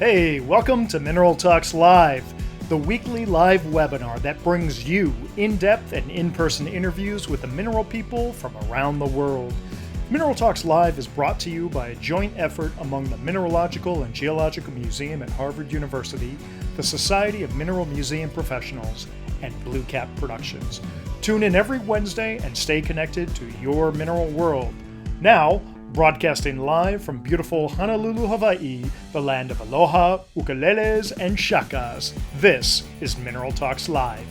Hey, welcome to Mineral Talks Live, the weekly live webinar that brings you in-depth and in-person interviews with the mineral people from around the world. Mineral Talks Live is brought to you by a joint effort among the Mineralogical and Geological Museum at Harvard University, the Society of Mineral Museum Professionals, and Blue Cap Productions. Tune in every Wednesday and stay connected to your mineral world. Now, broadcasting live from beautiful Honolulu, Hawaii, the land of aloha, ukuleles, and shakas, this is Mineral Talks Live.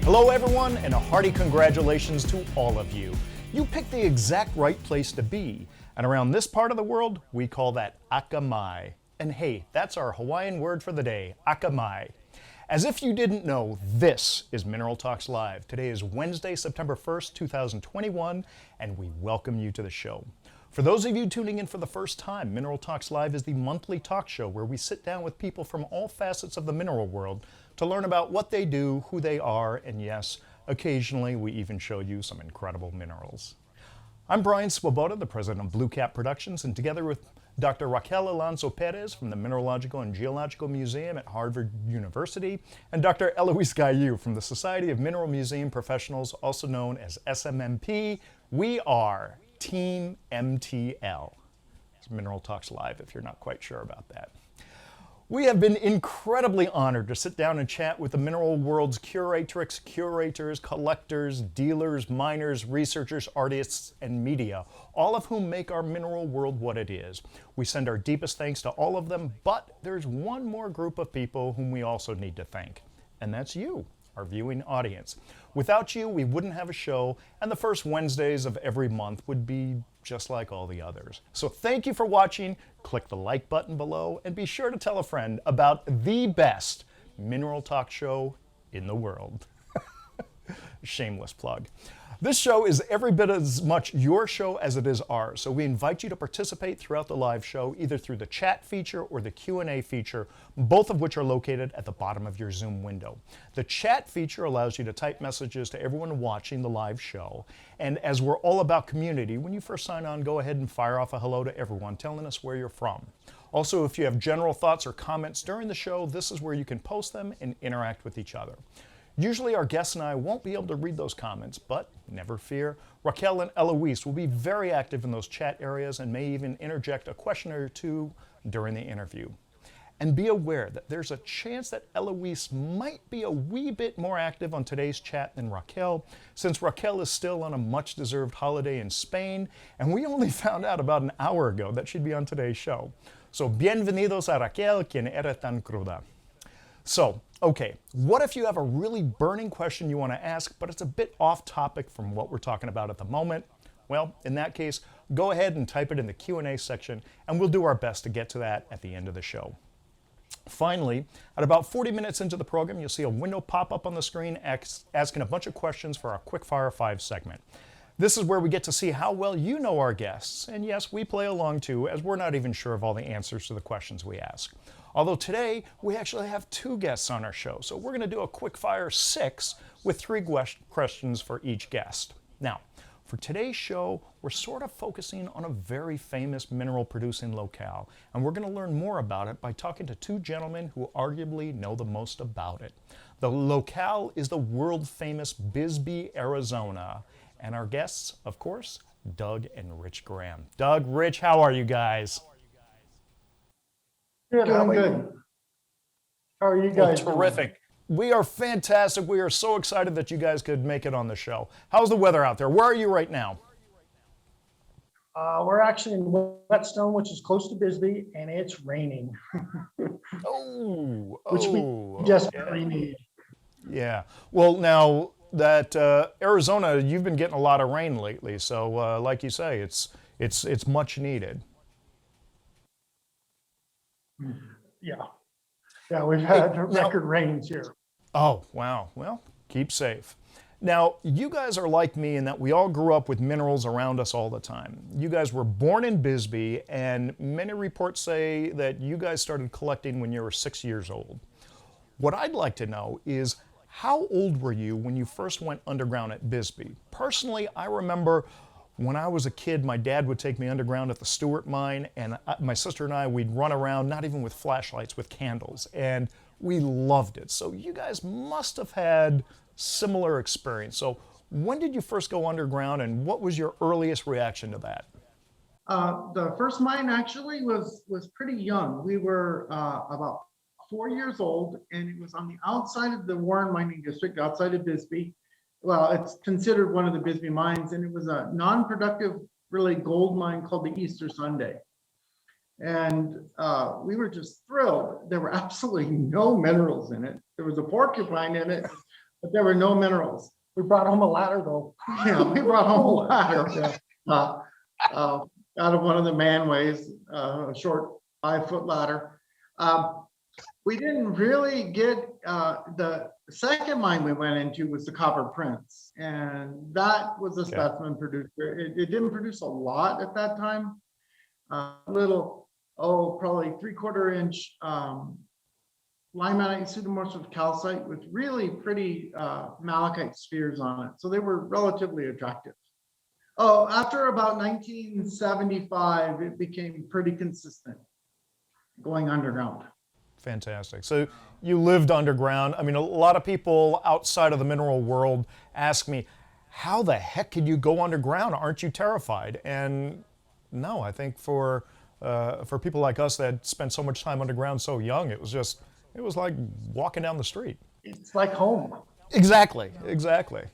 Hello everyone, and a hearty congratulations to all of you. You picked the exact right place to be, and around this part of the world, we call that akamai. And hey, that's our Hawaiian word for the day, akamai. As if you didn't know, this is Mineral Talks Live. Today is Wednesday, September 1st, 2021, and we welcome you to the show. For those of you tuning in for the first time, Mineral Talks Live is the monthly talk show where we sit down with people from all facets of the mineral world to learn about what they do, who they are, and yes, occasionally we even show you some incredible minerals. I'm Brian Swoboda, the president of Blue Cap Productions, and together with Dr. Raquel Alonso Perez from the Mineralogical and Geological Museum at Harvard University, and Dr. Eloise Gaillou from the Society of Mineral Museum Professionals, also known as SMMP, we are Team MTL. It's Mineral Talks Live, if you're not quite sure about that. We have been incredibly honored to sit down and chat with the mineral world's curatrix, curators, collectors, dealers, miners, researchers, artists, and media, all of whom make our mineral world what it is. We send our deepest thanks to all of them, but there's one more group of people whom we also need to thank, and that's you, our viewing audience. Without you, we wouldn't have a show, and the first Wednesdays of every month would be just like all the others. So thank you for watching. Click the like button below and be sure to tell a friend about the best mineral talk show in the world. Shameless plug. This show is every bit as much your show as it is ours, so we invite you to participate throughout the live show, either through the chat feature or the Q&A feature, both of which are located at the bottom of your Zoom window. The chat feature allows you to type messages to everyone watching the live show, and as we're all about community, when you first sign on, go ahead and fire off a hello to everyone, telling us where you're from. Also, if you have general thoughts or comments during the show, this is where you can post them and interact with each other. Usually our guests and I won't be able to read those comments, but never fear. Raquel and Eloise will be very active in those chat areas and may even interject a question or two during the interview. And be aware that there's a chance that Eloise might be a wee bit more active on today's chat than Raquel, since Raquel is still on a much-deserved holiday in Spain, and we only found out about an hour ago that she'd be on today's show. So, bienvenidos a Raquel, quien era tan cruda. So, okay, what if you have a really burning question you want to ask, but it's a bit off topic from what we're talking about at the moment? Well, in that case, go ahead and type it in the Q&A section, and we'll do our best to get to that at the end of the show. Finally, at about 40 minutes into the program, you'll see a window pop up on the screen asking a bunch of questions for our Quickfire 5 segment. This is where we get to see how well you know our guests, and yes, we play along too, as we're not even sure of all the answers to the questions we ask. Although today, we actually have 2 guests on our show, so we're going to do a Quickfire 6 with 3 questions for each guest. Now, for today's show, we're sort of focusing on a very famous mineral producing locale, and we're going to learn more about it by talking to 2 gentlemen who arguably know the most about it. The locale is the world famous Bisbee, Arizona, and our guests, of course, Doug and Rich Graeme. Doug, Rich, how are you guys? Good, I'm good. How are you guys doing? Terrific. We are fantastic. We are so excited that you guys could make it on the show. How's the weather out there? Where are you right now? We're actually in Whetstone, which is close to Bisbee, and it's raining. Which we desperately need. Yeah. Well, now that Arizona, you've been getting a lot of rain lately, so like you say, it's much needed. Yeah, we've had record rains here. Oh, wow. Well, keep safe. Now, you guys are like me in that we all grew up with minerals around us all the time. You guys were born in Bisbee, and many reports say that you guys started collecting when you were 6 years old. What I'd like to know is, how old were you when you first went underground at Bisbee? Personally, I remember when I was a kid, my dad would take me underground at the Stewart mine, and my sister and I, we'd run around, not even with flashlights, with candles, and we loved it. So you guys must have had similar experience. So when did you first go underground, and what was your earliest reaction to that? The first mine actually was pretty young. We were about 4 years old, and it was on the outside of the Warren Mining District, outside of Bisbee. Well, it's considered one of the Bisbee mines, and it was a non-productive, really gold mine called the Easter Sunday. And we were just thrilled. There were absolutely no minerals in it. There was a porcupine in it, but there were no minerals. We brought home a ladder though. Yeah, we brought home a ladder out of one of the manways, a short 5-foot ladder. We didn't really get the second mine we went into was the Copper Prince, and that was a specimen producer. It didn't produce a lot at that time. Little, probably 3/4 inch limonite pseudomorphs calcite with really pretty malachite spheres on it. So they were relatively attractive. Oh, after about 1975, it became pretty consistent going underground. Fantastic. So you lived underground. I mean, a lot of people outside of the mineral world ask me, how the heck could you go underground? Aren't you terrified? And no, I think for people like us that spent so much time underground so young, it was like walking down the street. It's like home. Exactly.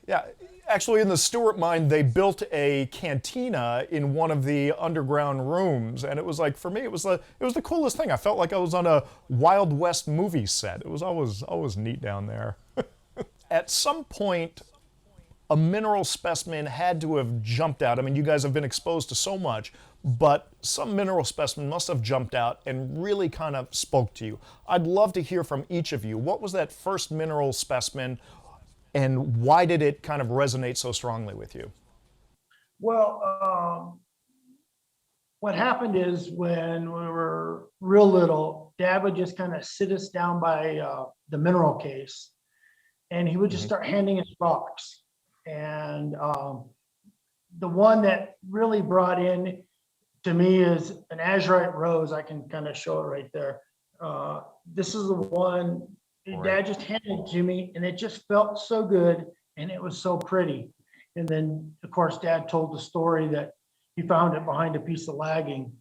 Yeah. Actually, in the Stewart mine, they built a cantina in one of the underground rooms, and it was like, for me, it was the coolest thing. I felt like I was on a Wild West movie set. It was always neat down there. At some point, a mineral specimen had to have jumped out. I mean, you guys have been exposed to so much, but some mineral specimen must have jumped out and really kind of spoke to you. I'd love to hear from each of you. What was that first mineral specimen, and why did it kind of resonate so strongly with you? Well, what happened is when we were real little, Dad would just kind of sit us down by the mineral case, and he would just start handing us rocks. And the one that really brought in to me is an Azurite Rose. I can kind of show it right there. This is the one Dad just handed it to me, and it just felt so good, and it was so pretty. And then, of course, Dad told the story that he found it behind a piece of lagging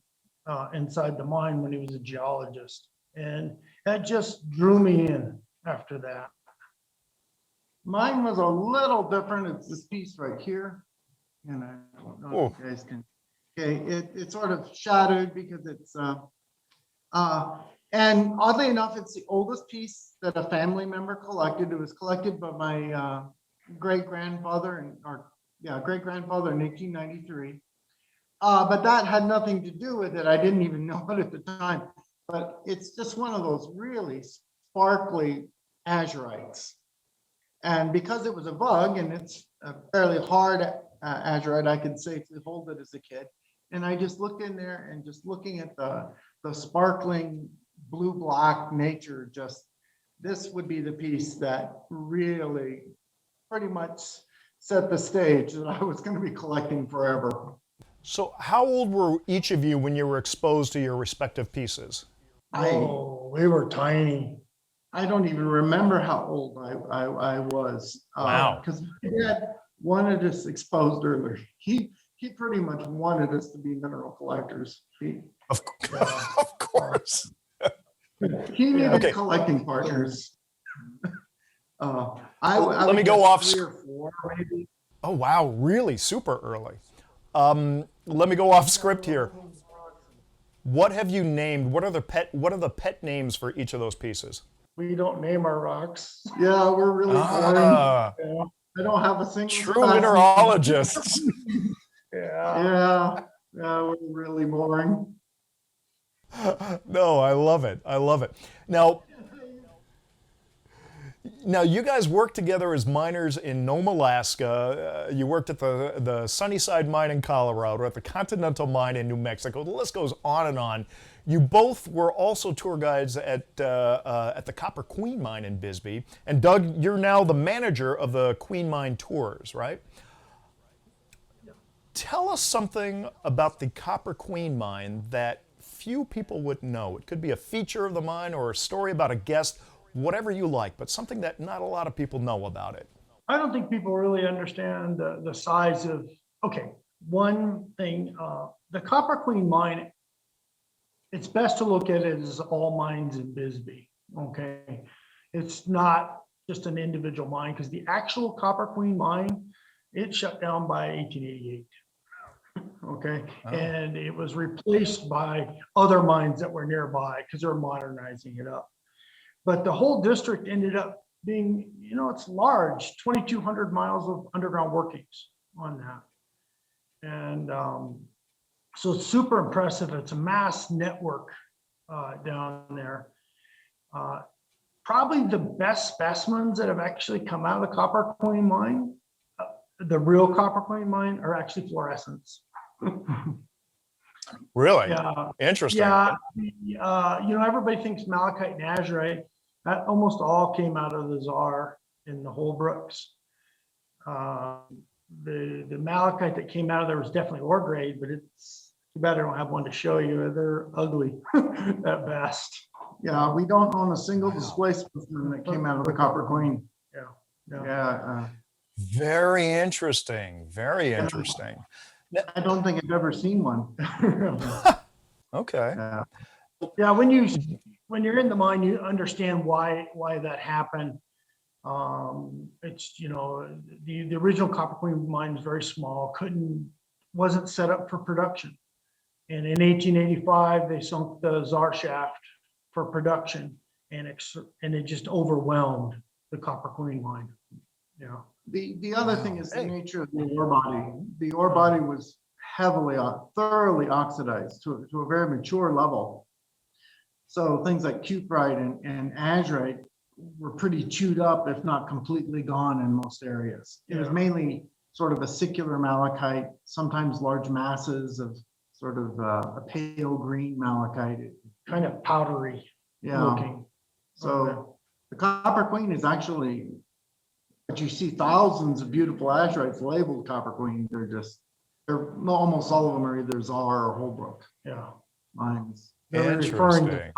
inside the mine when he was a geologist. And that just drew me in after that. Mine was a little different. It's this piece right here. And I don't know if you guys can. Okay, it's sort of shadowed because it's and oddly enough, it's the oldest piece that a family member collected. It was collected by my great-grandfather in 1893. But that had nothing to do with it. I didn't even know it at the time. But it's just one of those really sparkly azurites. And because it was a bug and it's a fairly hard azurite, I could safely hold it as a kid. And I just looked in there and just looking at the sparkling blue-black nature, this would be the piece that really pretty much set the stage that I was going to be collecting forever. So how old were each of you when you were exposed to your respective pieces? We were tiny. I don't even remember how old I was. Wow. Because my dad wanted us exposed earlier. He pretty much wanted us to be mineral collectors. Of course. He needed collecting partners. Let me go off. 3 or 4, maybe. Oh wow, really super early. Let me go off script here. What have you named? What are the pet names for each of those pieces? We don't name our rocks. Yeah, we're really boring. Yeah. I don't have a single. True mineralogists. Yeah, we're really boring. No, I love it. Now you guys worked together as miners in Nome, Alaska. You worked at the Sunnyside mine in Colorado, at the Continental mine in New Mexico. The list goes on and on. You both were also tour guides at the Copper Queen mine in Bisbee. And Doug, you're now the manager of the Queen Mine Tours, right? Tell us something about the Copper Queen mine that few people would know. It could be a feature of the mine or a story about a guest, whatever you like, but something that not a lot of people know about it. I don't think people really understand the size of, okay, one thing, the Copper Queen mine, it's best to look at it as all mines in Bisbee, okay? It's not just an individual mine, because the actual Copper Queen mine, it shut down by 1888. Okay, Oh. and it was replaced by other mines that were nearby because they're modernizing it up. But the whole district ended up being, you know, it's large, 2,200 miles of underground workings on that. And so it's super impressive. It's a mass network down there. Probably the best specimens that have actually come out of the Copper Queen mine, the real Copper Queen mine, are actually fluorescents. Really? Yeah. Interesting. Yeah. You know, everybody thinks malachite and azurite. That almost all came out of the Czar in the Holbrooks. The malachite that came out of there was definitely ore grade, but it's too bad I don't have one to show you. They're ugly at best. Yeah, we don't own a single display specimen that came out of the Copper Queen. Yeah. Yeah, Very interesting. Very interesting. I don't think I've ever seen one. Okay. Yeah. Yeah, when you're in the mine, you understand why that happened. It's, you know, the original Copper Queen mine is very small, wasn't set up for production. And in 1885, they sunk the Czar shaft for production, and it just overwhelmed the Copper Queen mine. Yeah. The other thing is the Hey. nature of the ore body. The ore body was thoroughly oxidized to a very mature level. So things like cuprite and azurite were pretty chewed up, if not completely gone in most areas. It was Yeah. mainly sort of a sicular malachite, sometimes large masses of sort of a pale green malachite. Kind of powdery Yeah. looking. So the Copper Queen is actually, but you see thousands of beautiful azurites labeled Copper Queen. They're almost all of them are either Czar or Holbrook Yeah. mines. They're referring to Interesting.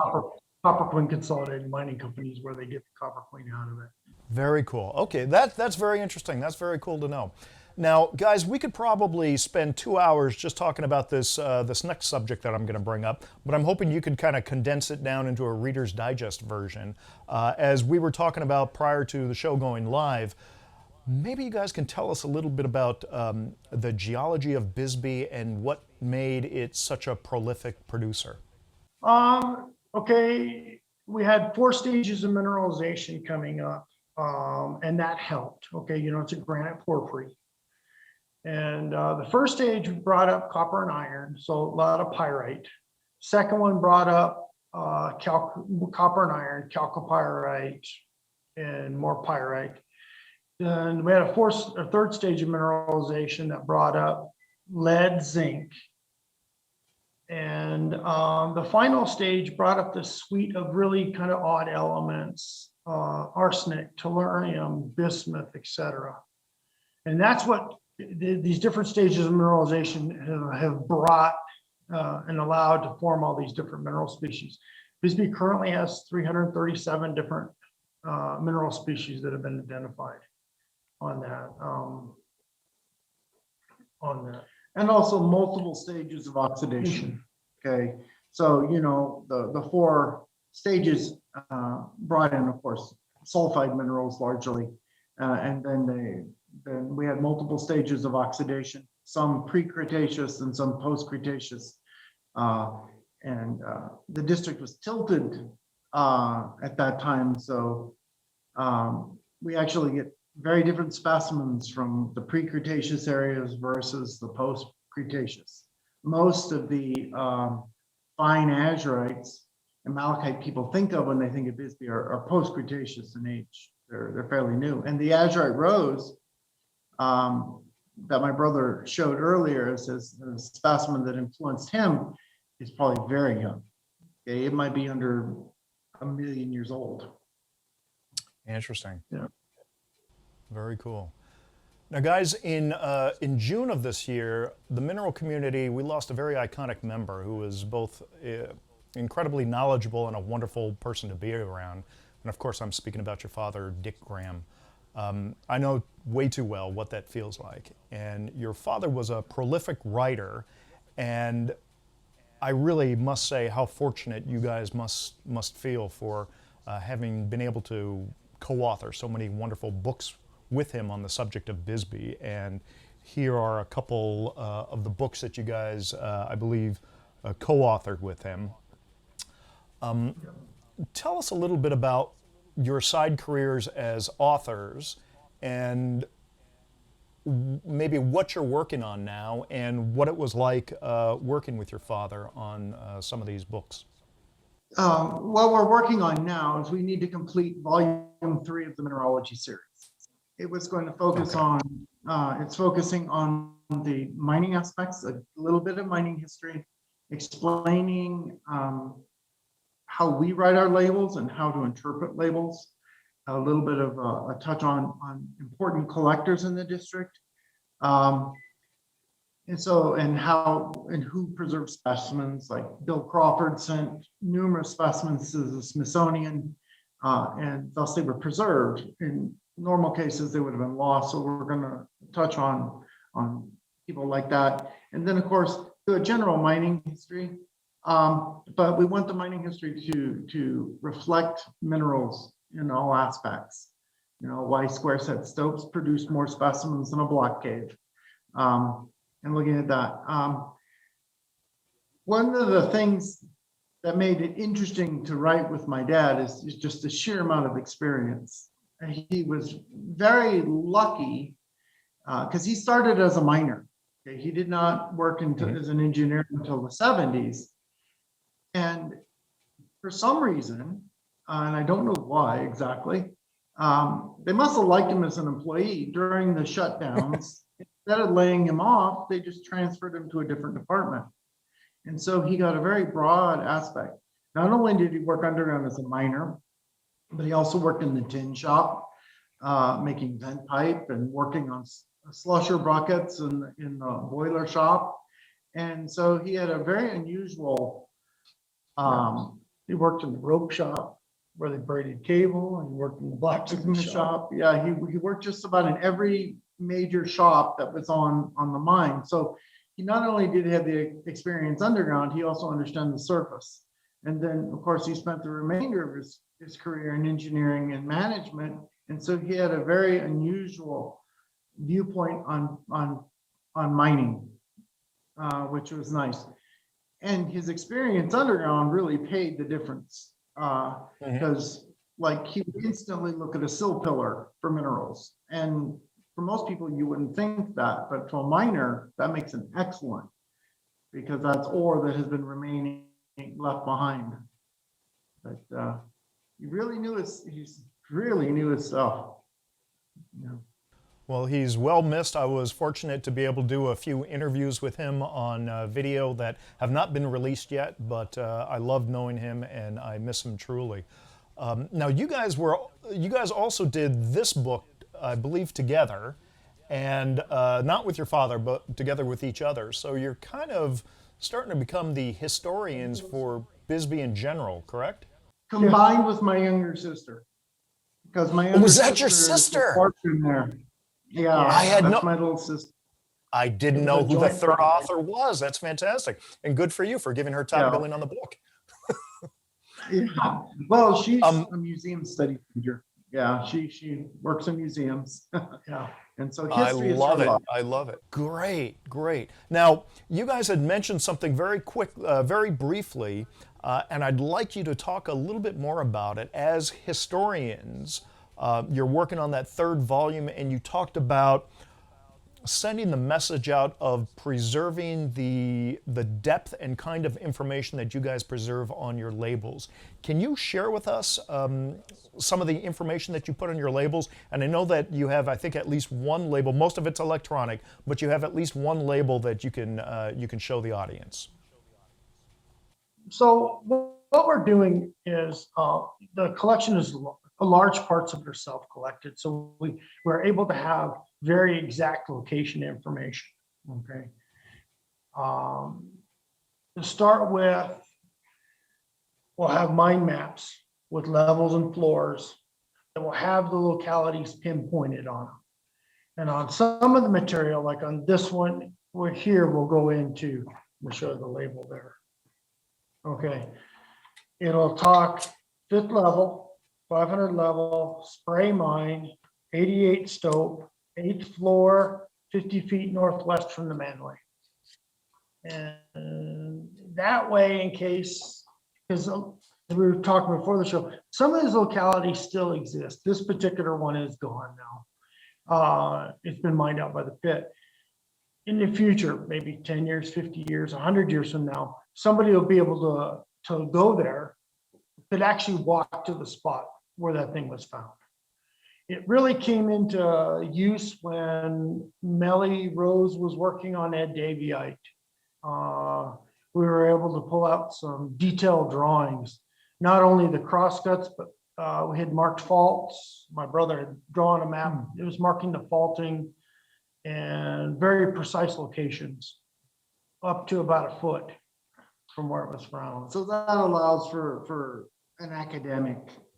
Copper Queen Consolidated Mining Companies, where they get the Copper Queen out of it. Very cool. Okay, that's very interesting. That's very cool to know. Now, guys, we could probably spend 2 hours just talking about this this next subject that I'm going to bring up, but I'm hoping you could kind of condense it down into a Reader's Digest version. As we were talking about prior to the show going live, maybe you guys can tell us a little bit about the geology of Bisbee and what made it such a prolific producer. Okay, we had 4 stages of mineralization coming up, and that helped. Okay, you know, it's a granite porphyry. And the first stage brought up copper and iron, so a lot of pyrite. Second one brought up copper and iron, chalcopyrite, and more pyrite. Then we had a third stage of mineralization that brought up lead, zinc. And the final stage brought up this suite of really kind of odd elements, arsenic, tellurium, bismuth, etc. And that's what these different stages of mineralization have brought and allowed to form all these different mineral species. Bisbee currently has 337 different mineral species that have been identified on that. And also multiple stages of oxidation. Okay, so you know the 4 stages brought in, of course, sulfide minerals largely, and then we had multiple stages of oxidation, some pre-Cretaceous and some post-Cretaceous, and the district was tilted at that time, so we actually get very different specimens from the pre-Cretaceous areas versus the post-Cretaceous. Most of the fine azurites and malachite people think of when they think of Bisbee are post-Cretaceous in age. They're fairly new. And the Azurite Rose that my brother showed earlier as a specimen that influenced him is probably very young. Okay, it might be under 1 million years old. Interesting. Yeah. Very cool. Now, guys, in June of this year, the mineral community, we lost a very iconic member who was both incredibly knowledgeable and a wonderful person to be around. And of course, I'm speaking about your father, Dick Graeme. I know way too well what that feels like. And your father was a prolific writer, and I really must say how fortunate you guys must feel for having been able to co-author so many wonderful books with him on the subject of Bisbee. And here are a couple of the books that you guys, I believe, co-authored with him. Tell us a little bit about your side careers as authors, and maybe what you're working on now and what it was like working with your father on some of these books. What we're working on now is we need to complete volume 3 of the mineralogy series. It was going to focus on, it's focusing on the mining aspects, a little bit of mining history, explaining how we write our labels and how to interpret labels, a little bit of a touch on important collectors in the district. And who preserves specimens. Like Bill Crawford sent numerous specimens to the Smithsonian, and thus they were preserved. In normal cases, they would have been lost. So we're going to touch on people like that, and then of course do a general mining history. But we want the mining history to reflect minerals in all aspects. You know, why square set stopes produce more specimens than a block cave. And looking at that. One of the things that made it interesting to write with my dad is just the sheer amount of experience. And he was very lucky because he started as a miner. Okay? He did not work as an engineer until the 70s. And for some reason, and I don't know why exactly, they must have liked him as an employee during the shutdowns. Instead of laying him off, they just transferred him to a different department. And so he got a very broad aspect. Not only did he work underground as a miner, but he also worked in the tin shop, making vent pipe and working on slusher buckets in the boiler shop. And so he had a very unusual, He worked in the rope shop where they braided cable, and he worked in the blacksmith shop. Yeah, he worked just about in every major shop that was on the mine. So he not only did have the experience underground, he also understood the surface. And then of course he spent the remainder of his career in engineering and management. And so he had a very unusual viewpoint on mining, which was nice. And his experience underground really paid the difference because like he would instantly look at a sill pillar for minerals. And for most people, you wouldn't think that, but to a miner, that makes an excellent, because that's ore that has been remaining left behind. But he really knew his stuff. Yeah. Well, he's well missed. I was fortunate to be able to do a few interviews with him on video that have not been released yet, but I loved knowing him and I miss him truly. Now, you guys also did this book, I believe, together, and not with your father, but together with each other. So you're kind of starting to become the historians for Bisbee in general, correct? Combined with my younger sister, because my younger was that your sister? In there. Yeah, that's my little sister. I didn't know who the third author was. That's fantastic, and good for you for giving her top billing on the book. Yeah. Well, she's a museum study teacher. Yeah, she works in museums. Yeah. And so history I love it. Great. Now, you guys had mentioned something very briefly, and I'd like you to talk a little bit more about it. As historians, you're working on that third volume, and you talked about sending the message out of preserving the depth and kind of information that you guys preserve on your labels. Can you share with us some of the information that you put on your labels? And I know that you have, I think, at least one label. Most of it's electronic, but you have at least one label that you can show the audience. So what we're doing is the collection is large parts of it are self-collected. So we're able to have very exact location information, okay? To start with, we'll have mind maps with levels and floors that will have the localities pinpointed on them. And on some of the material, like on this one, we're here, we'll go into, we'll show the label there. Okay. It'll talk 5th level, 500 level, spray mine, 88 stope, 8th floor, 50 feet northwest from the manway. And that way, in case, because we were talking before the show, some of these localities still exist. This particular one is gone now. It's been mined out by the pit. In the future, maybe 10 years, 50 years, 100 years from now, somebody will be able to go there, could actually walk to the spot where that thing was found. It really came into use when Melly Rose was working on Ed Daviite. We were able to pull out some detailed drawings, not only the crosscuts, but we had marked faults. My brother had drawn a map. It was marking the faulting and very precise locations, up to about a foot from where it was found. So that allows for an academic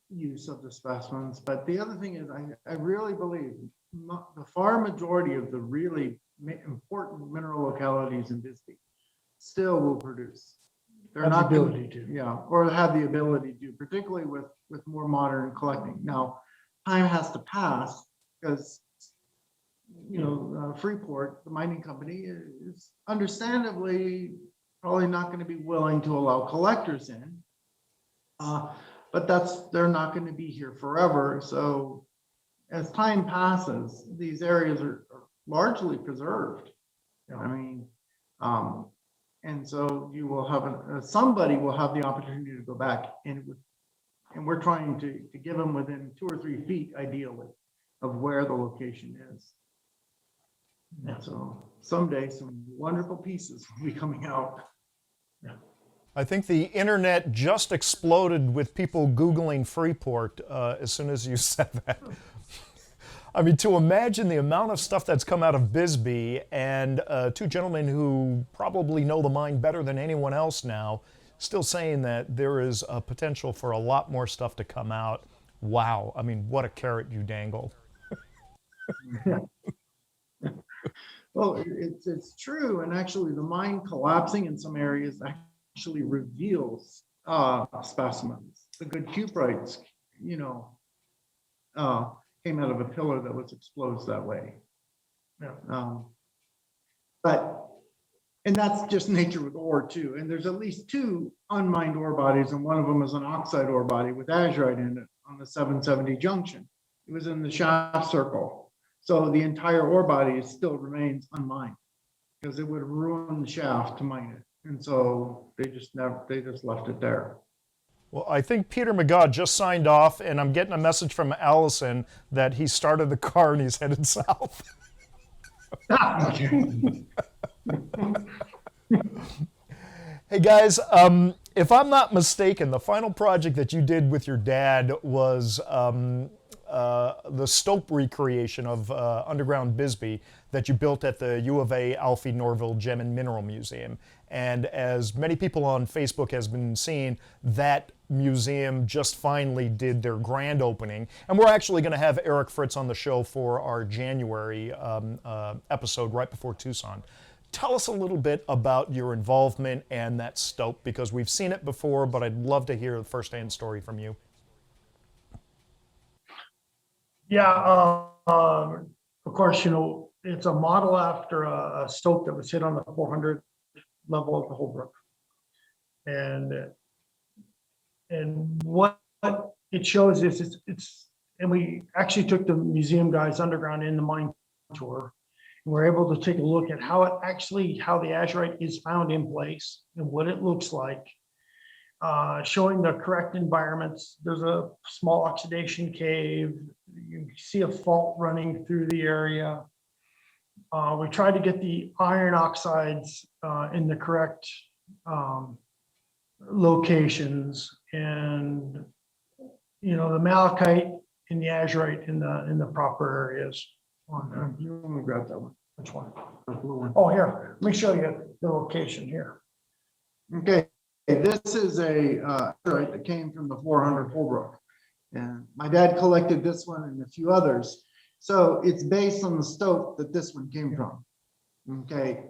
use of the specimens. But the other thing is, I really believe the far majority of the really important mineral localities in Bisbee still will produce. They're not the ability to. Yeah, or have the ability to, particularly with more modern collecting. Now, time has to pass because, you know, Freeport, the mining company, is understandably probably not going to be willing to allow collectors in. But they're not going to be here forever. So as time passes, these areas are largely preserved. Yeah. I mean, and so you will have somebody will have the opportunity to go back and we're trying to get them within 2 or 3 feet, ideally, of where the location is. Yeah. So someday some wonderful pieces will be coming out. Yeah. I think the internet just exploded with people Googling Freeport as soon as you said that. I mean, to imagine the amount of stuff that's come out of Bisbee, and 2 gentlemen who probably know the mine better than anyone else now, still saying that there is a potential for a lot more stuff to come out. Wow. I mean, what a carrot you dangle. Well, it's true. And actually the mine collapsing in some areas actually reveals specimens. The good cuprites, you know, came out of a pillar that was exposed that way. Yeah. And that's just nature with ore too. And there's at least 2 unmined ore bodies, and one of them is an oxide ore body with azurite in it on the 770 junction. It was in the shaft circle. So the entire ore body still remains unmined because it would ruin the shaft to mine it. And so they just left it there. Well, I think Peter McGaw just signed off, and I'm getting a message from Allison that he started the car and he's headed south. Hey guys, if I'm not mistaken, the final project that you did with your dad was the stope recreation of underground Bisbee that you built at the U of A Alfie Norville Gem and Mineral Museum. And as many people on Facebook has been seeing, that museum just finally did their grand opening. And we're actually going to have Eric Fritz on the show for our January episode right before Tucson. Tell us a little bit about your involvement and that stope, because we've seen it before, but I'd love to hear the first-hand story from you. Yeah, of course, you know, it's a model after a stope that was hit on the 400 level of the Holbrook. And what it shows is and we actually took the museum guys underground in the mine tour. And we're able to take a look at how the azurite is found in place and what it looks like. Showing the correct environments. There's a small oxidation cave. You see a fault running through the area. We tried to get the iron oxides in the correct locations. And you know, the malachite and the azurite in the proper areas on there. You want to grab that one? Which one? The blue one. Oh, here, let me show you the location here. Okay, this is a azurite that came from the 400 Holbrook. And my dad collected this one and a few others. So it's based on the stope that this one came from. Okay,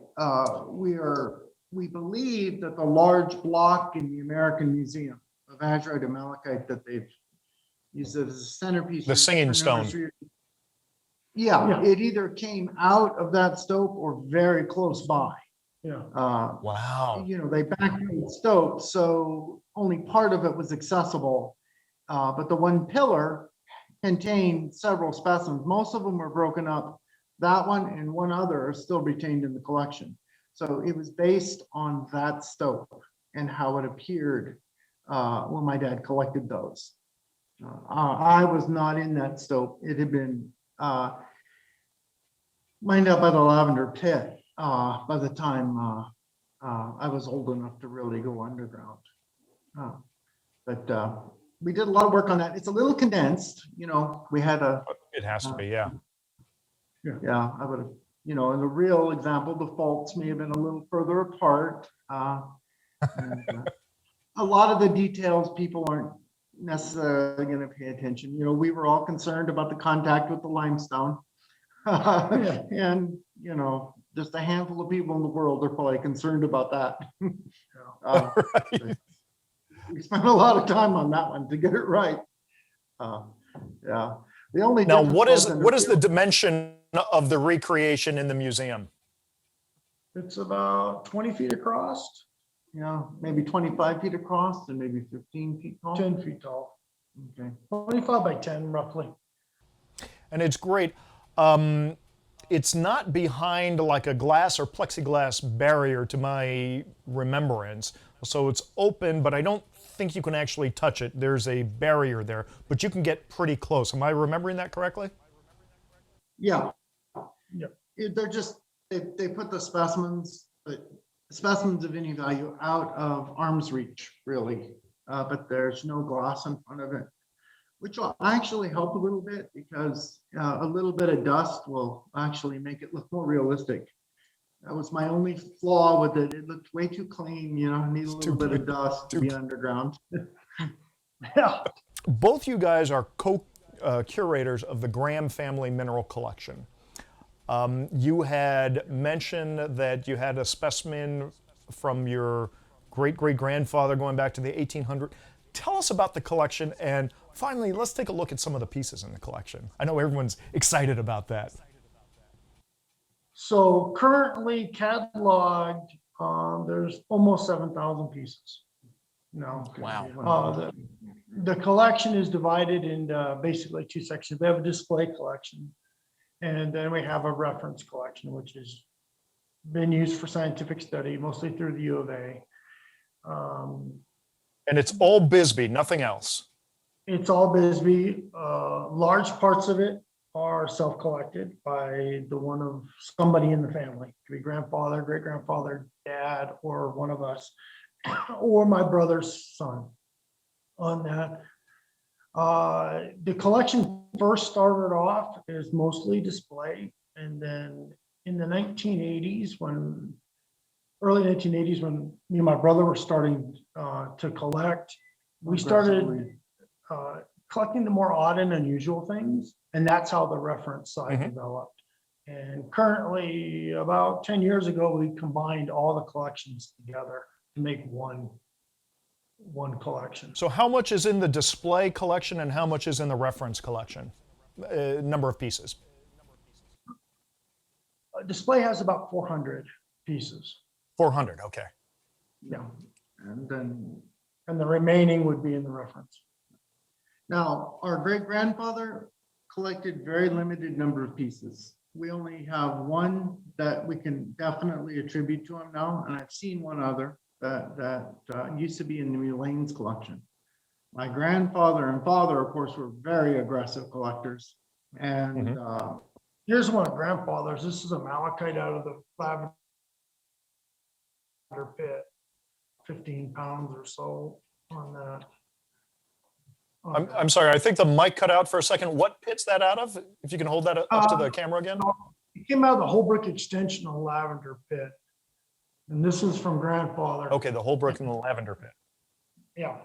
we believe that the large block in the American Museum of Azurite and Malachite that they've used as a centerpiece. The singing stone. Yeah, it either came out of that stope or very close by. Yeah. Wow. You know, they backed the stope, so only part of it was accessible. But the one pillar contained several specimens. Most of them were broken up. That one and one other are still retained in the collection. So it was based on that stope and how it appeared when my dad collected those. I was not in that stope. It had been mined up by the lavender pit by the time I was old enough to really go underground. But we did a lot of work on that. It's a little condensed, you know, we had a. It has to be, yeah. Yeah, I would have, you know, in the real example, the faults may have been a little further apart. And, a lot of the details people aren't necessarily going to pay attention. You know, we were all concerned about the contact with the limestone. And, you know, just a handful of people in the world are probably concerned about that. Right. We spent a lot of time on that one to get it right. Yeah. The only Now, difference what is the dimension of the recreation in the museum? It's about 20 feet across, Yeah, maybe 25 feet across and maybe 15 feet tall. 10 feet tall, Okay. 25 by 10 roughly. And it's great. It's not behind like a glass or plexiglass barrier to my remembrance. So it's open, but I don't think you can actually touch it. There's a barrier there, but you can get pretty close. Am I remembering that correctly? Yeah. Yeah. They're just, they put the specimens of any value out of arm's reach, really. But there's no glass in front of it, which will actually help a little bit because a little bit of dust will actually make it look more realistic. That was my only flaw with it. It looked way too clean, you know, need a little bit of dust to be underground. Yeah. Both you guys are co-curators of the Graeme Family Mineral Collection. You had mentioned that you had a specimen from your great-great-grandfather going back to the 1800s. Tell us about the collection, and finally, let's take a look at some of the pieces in the collection. I know everyone's excited about that. So currently cataloged, there's almost 7,000 pieces. No. Wow. The collection is divided into basically two sections. We have a display collection, and then we have a reference collection, which has been used for scientific study, mostly through the U of A. And it's all Bisbee, nothing else. It's all Bisbee. Large parts of it are self-collected by the one of somebody in the family. It could be grandfather, great-grandfather, dad, or one of us, or my brother's son on that. The collection first started off as mostly display, and then in the 1980s, early 1980s, when me and my brother were starting to collect, we started collecting the more odd and unusual things, and that's how the reference side developed. And currently, about 10 years ago, we combined all the collections together to make one collection. So how much is in the display collection and how much is in the reference collection? Number of pieces. Display has about 400 pieces. 400, okay. Yeah. And the remaining would be in the reference. now, our great-grandfather collected very limited number of pieces. We only have one that we can definitely attribute to him now, and I've seen one other that used to be in New Elaine's collection. My grandfather and father, of course, were very aggressive collectors. And Here's one of grandfather's. This is a malachite out of the lavender pit, 15 pounds or so on that. I'm sorry, I think the mic cut out for a second. What pit's that out of? If you can hold that up to the camera again. It came out of the Holbrook extension of lavender pit. And this is from grandfather. Okay, the Holbrook and the lavender pit. Yeah,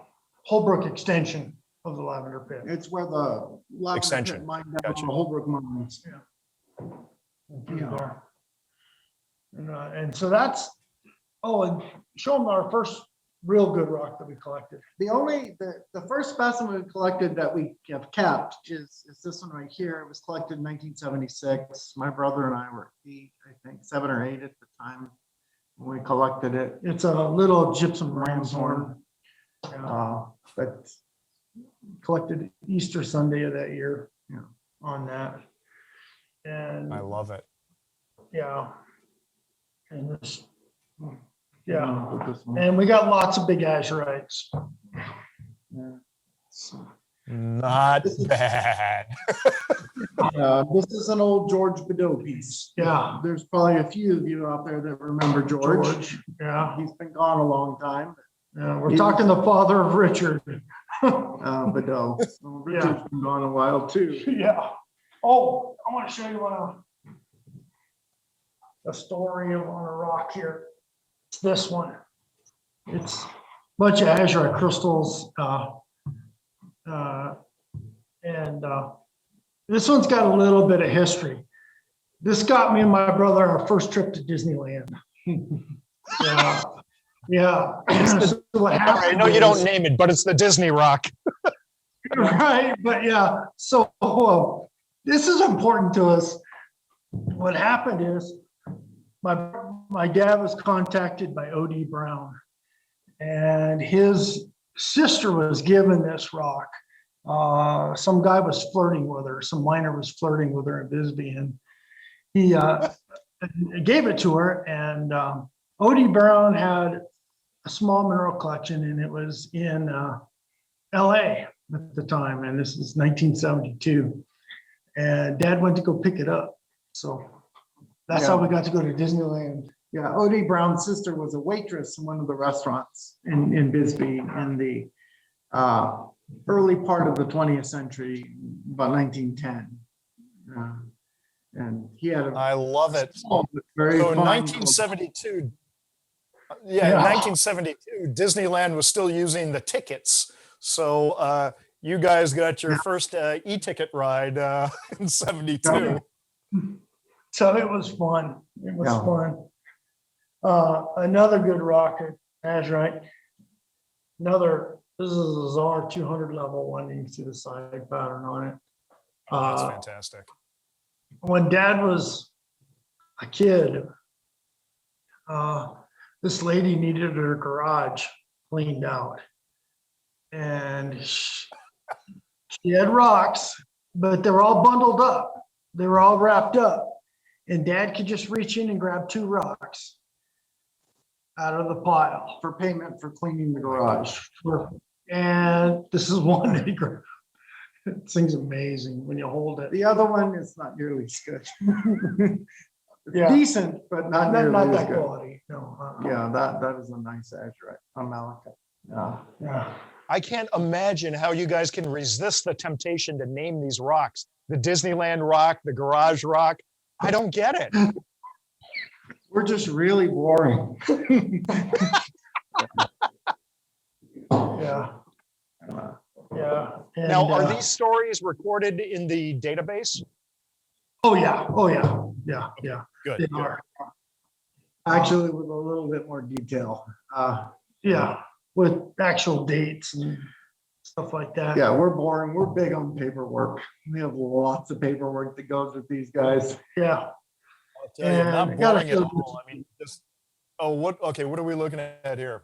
Holbrook extension of the lavender pit. It's where the lavender Extension. pit mined down Gotcha. the Holbrook mines. Yeah. And so that's, oh, and show them our first real good rock that we collected. The first specimen we collected that we have kept is this one right here. It was collected in 1976. My brother and I were 8, I think, 7 or 8 at the time when we collected it. It's a little gypsum ram's horn. But Collected Easter Sunday of that year. Yeah. On that. And I love it. yeah. And this, put yeah. this one. And we got lots of big azurites. Not bad. This is an old George Bedeau piece. Yeah. There's probably a few of you out there that remember George. Yeah. He's been gone a long time. Yeah. We're talking the father of Richard. Bedeau. Well, Richard's been gone a while too. Yeah. Oh, I want to show you a story on a rock here. It's this one. It's a bunch of azurite crystals. And this one's got a little bit of history. This got me and my brother our first trip to Disneyland. Yeah. Yeah. So what happened I know you don't name it, but it's the Disney rock. right, but yeah, so this is important to us. What happened is my dad was contacted by O.D. Brown, and his sister was given this rock. Some guy was flirting with her, some miner was flirting with her in Bisbee, and he gave it to her. And O.D. Brown had a small mineral collection, and it was in LA at the time, and this is 1972. And Dad went to go pick it up. So that's how we got to go to Disneyland. Yeah, O.D. Brown's sister was a waitress in one of the restaurants in Bisbee in the early part of the 20th century, about 1910. And he had I love it. very So in fine- 1972, in 1972, Disneyland was still using the tickets. So you guys got your first e-ticket ride in 72. So it was fun. It was Yeah. fun. Another good rocket, azurite. This is a ZAR 200 level one. You can see the side pattern on it. Oh, that's fantastic. When Dad was a kid, this lady needed her garage cleaned out. And she had rocks, but they were all bundled up. They were all wrapped up. And Dad could just reach in and grab 2 rocks out of the pile. for payment for cleaning the garage. And this is one that he grabbed. This thing's amazing when you hold it. The other one is not nearly as good. Yeah. Decent, but not Not nearly as that good. quality, no. Yeah, that is a nice azurite on malachite. Yeah. Yeah. I can't imagine how you guys can resist the temptation to name these rocks. The Disneyland rock, the garage rock. I don't get it. We're just really boring. Yeah. Yeah. And, Now, are these stories recorded in the database? Oh, yeah. Oh, yeah. Yeah. Yeah. Good. They good. are. Actually, with a little bit more detail. Yeah. With actual dates and stuff like that. Yeah, we're boring. We're big on paperwork. We have lots of paperwork that goes with these guys. Yeah. I'll tell you, not And I gotta boring at feel- all. I mean, just, what are we looking at here?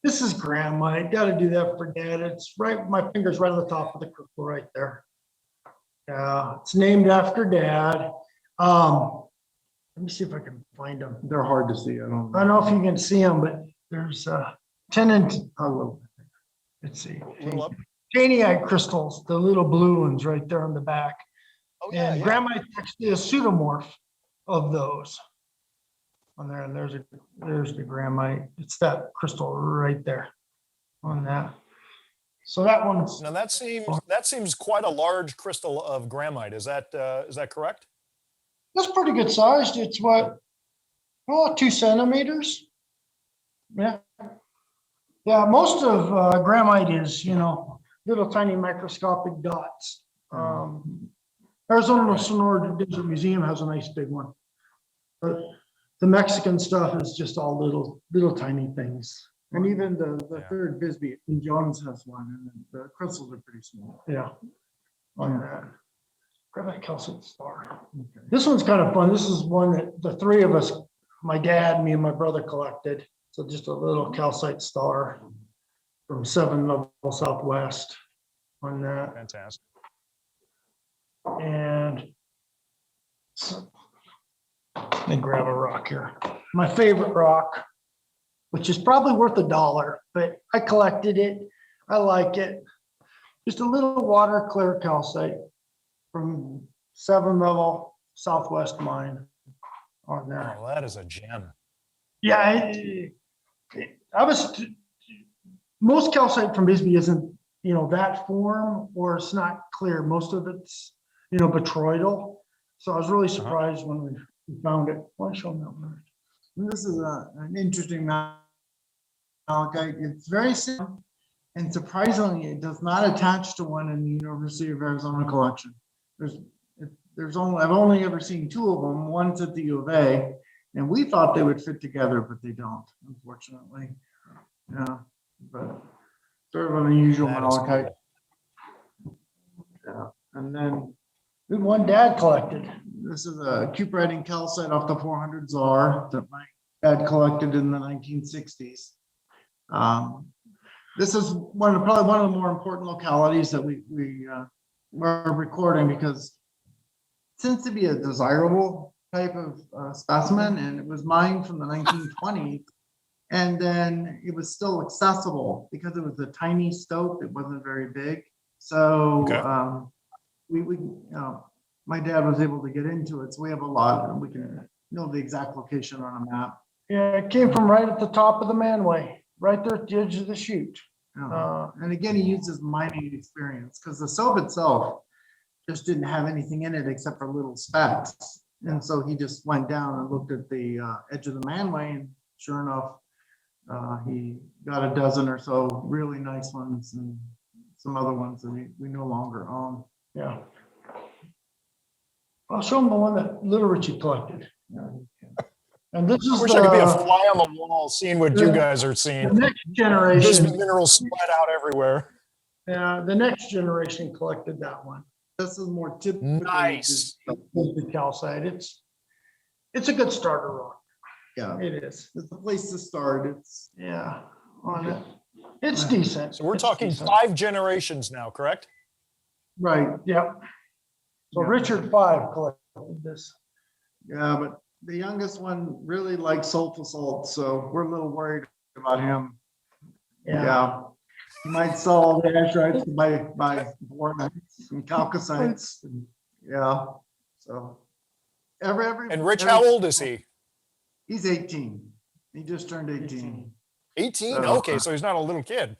This is granite. Got to do that for Dad. It's right, my finger's right on the top of the crystal right there. Yeah, it's named after Dad. Let me see if I can find them. They're hard to see. I I don't know if you can see them, but there's 10 and let's see. A little up? Caniac crystals, the little blue ones right there on the back. Oh, yeah, And yeah. granite's actually a pseudomorph of those. On there, and there's the granite. It's that crystal right there on that. So that one's, Now that seems quite a large crystal of graphite. Is that correct? that's pretty good sized. It's what, oh, 2 centimeters. Yeah. Yeah, most of graphite is, little tiny microscopic dots. Arizona Sonora Desert Museum has a nice big one. But the Mexican stuff is just all little tiny things. And even the Yeah. third Bisbee in Jones has one, and the crystals are pretty small. Yeah. On Yeah. that. Grab that Calcite Star. Okay. This one's kind of fun. This is one that the three of us, my dad, me and my brother collected. So just a little Calcite Star from 7 level Southwest on that. Fantastic. And so, let me grab a rock here. My favorite rock, which is probably worth $1, but I collected it. I like it. Just a little water clear calcite from 7 level Southwest mine on there. Oh, that is a gem. Yeah, most calcite from Bisbee isn't, that form, or it's not clear. Most of it's, botryoidal. So I was really surprised when we found it. Why show them that one? This is an interesting malachite. It's very simple, and surprisingly, it does not attach to one in the University of Arizona collection. I've only ever seen 2 of them. One's at the U of A, and we thought they would fit together, but they don't, unfortunately. Yeah, but sort of an unusual That is malachite. cool. Yeah, and then The one Dad collected. this is a cuprating calcite off the 400 Czar that my dad collected in the 1960s. This is probably one of the more important localities that we were recording, because it tends to be a desirable type of specimen, and it was mined from the 1920s. And then it was still accessible because it was a tiny stope. It wasn't very big. So Okay. my dad was able to get into it. So we have a lot, and we can know the exact location on a map. Yeah, it came from right at the top of the manway, right there at the edge of the chute. And again, he uses mining experience, because the soap itself just didn't have anything in it except for little specks. And so he just went down and looked at the edge of the manway, and sure enough, he got a dozen or so really nice ones, and some other ones that we no longer own. Yeah. I'll show them the one that Little Richie collected. And this I is wish I could be a the fly on the wall seeing what you guys are seeing. next Bisbee generation. minerals spread out everywhere. Yeah, the next generation collected that one. This is more typical. Nice. The calcite. It's a good starter rock. Yeah, It is. it's a place to start. It's Yeah, on it. It's decent. So we're It's talking decent. 5 generations now, correct? right. Yep. So Yeah. Richard 5 collected this. Yeah, but the youngest one really likes sulfur salt, so we're a little worried about him. Yeah. He might sell all the azurites to buy bornites and calcites. And, yeah. So every And Rich, how old is he? He's 18. He just turned 18. 18? So- Okay, so he's not a little kid.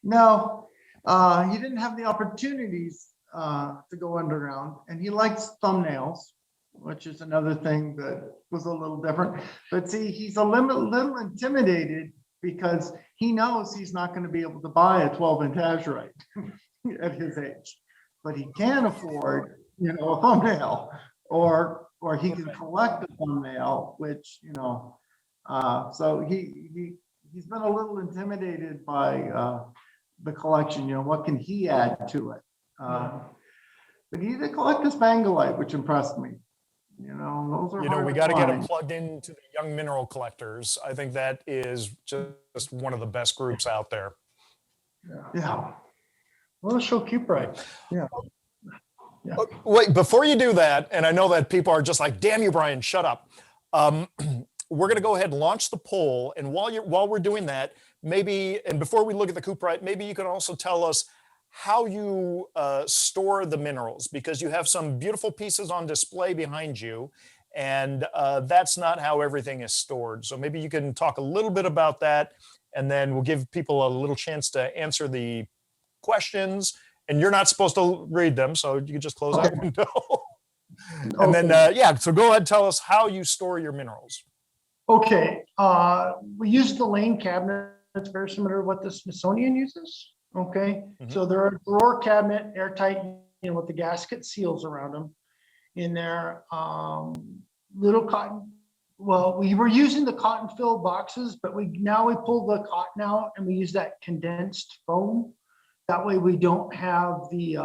No, he didn't have the opportunities to go underground, and he likes thumbnails, which is another thing that was a little different. But see, he's a little intimidated because he knows he's not going to be able to buy a 12-inch azurite at his age, but he can afford, a thumbnail, or he can collect a thumbnail, which so he's been a little intimidated by the collection. What can he add to it? But he did collect a spangalite, which impressed me. Those are hard We to got to get him find. plugged into the young mineral collectors. I think that is just one of the best groups out there. Yeah. Well, let's show cuprite. Oh, wait, before you do that, and I know that people are just like, damn you, Brian, shut up. We're going to go ahead and launch the poll. And while we're doing that, and before we look at the cuprite, maybe you can also tell us how you store the minerals, because you have some beautiful pieces on display behind you, and that's not how everything is stored. So maybe you can talk a little bit about that, and then we'll give people a little chance to answer the questions, and you're not supposed to read them, so you can just close that Okay. window. And then, yeah, so go ahead and tell us how you store your minerals. Okay, we use the lane cabinet. It's very similar to what the Smithsonian uses. Okay, so they're a drawer cabinet, airtight, with the gasket seals around them. In there, little cotton. Well, we were using the cotton filled boxes, but now we pull the cotton out and we use that condensed foam. That way we don't have the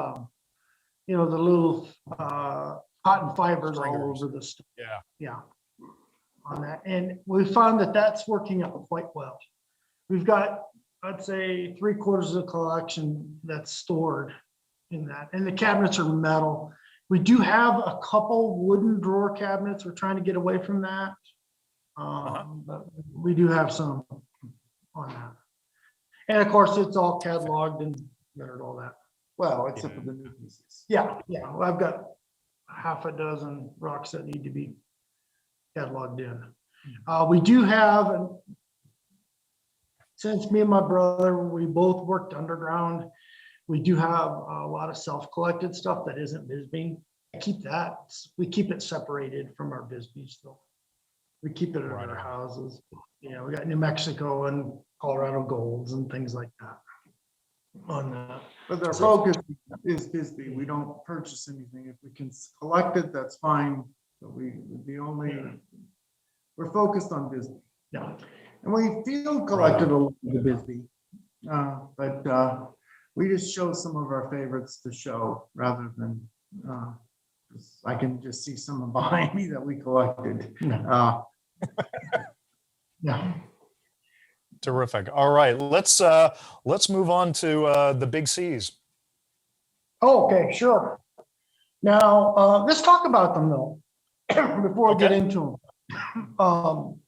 the little cotton fibers all over the stuff. Yeah, on that. And we found that that's working out quite well. We've got, I'd say, 3/4 of the collection that's stored in that. And the cabinets are metal. We do have a couple wooden drawer cabinets. We're trying to get away from that. But we do have some on that. And of course, it's all cataloged and all that. Well, except for the new pieces. Yeah. Well, I've got half a dozen rocks that need to be cataloged in. We do have, since me and my brother, we both worked underground, we do have a lot of self-collected stuff that isn't Bisbee. We keep it separated from our Bisbee stuff. We keep it in our houses. We got New Mexico and Colorado golds and things like that on that. But their focus is Bisbee. We don't purchase anything. If we can collect it, that's fine. But we're focused on Bisbee. Yeah. And we feel collected a lot of Bisbee. But we just show some of our favorites to show rather than I can just see some behind me that we collected. Yeah. Terrific. All right, let's move on to the big C's. Oh, okay, sure. Now, let's talk about them though, before I get into them.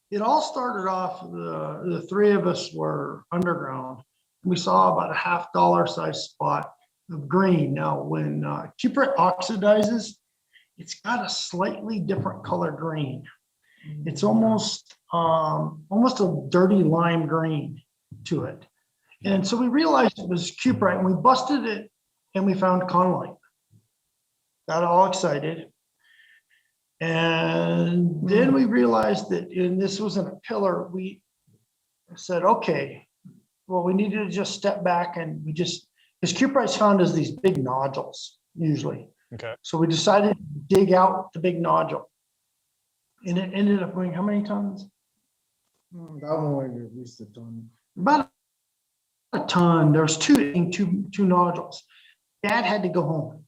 It all started off, the three of us were underground. We saw about a $50 size spot of green. Now, when cuprate oxidizes, it's got a slightly different color green. It's almost a dirty lime green to it. And so we realized it was cuprite, and we busted it and we found conlite. Got all excited. And then we realized that, and this wasn't a pillar, we said, okay, well, we needed to just step back, and because cuprite's found as these big nodules usually. Okay. So we decided to dig out the big nodule. And it ended up weighing how many tons? That one weighed at least a ton. About a ton. There's two nodules. Dad had to go home.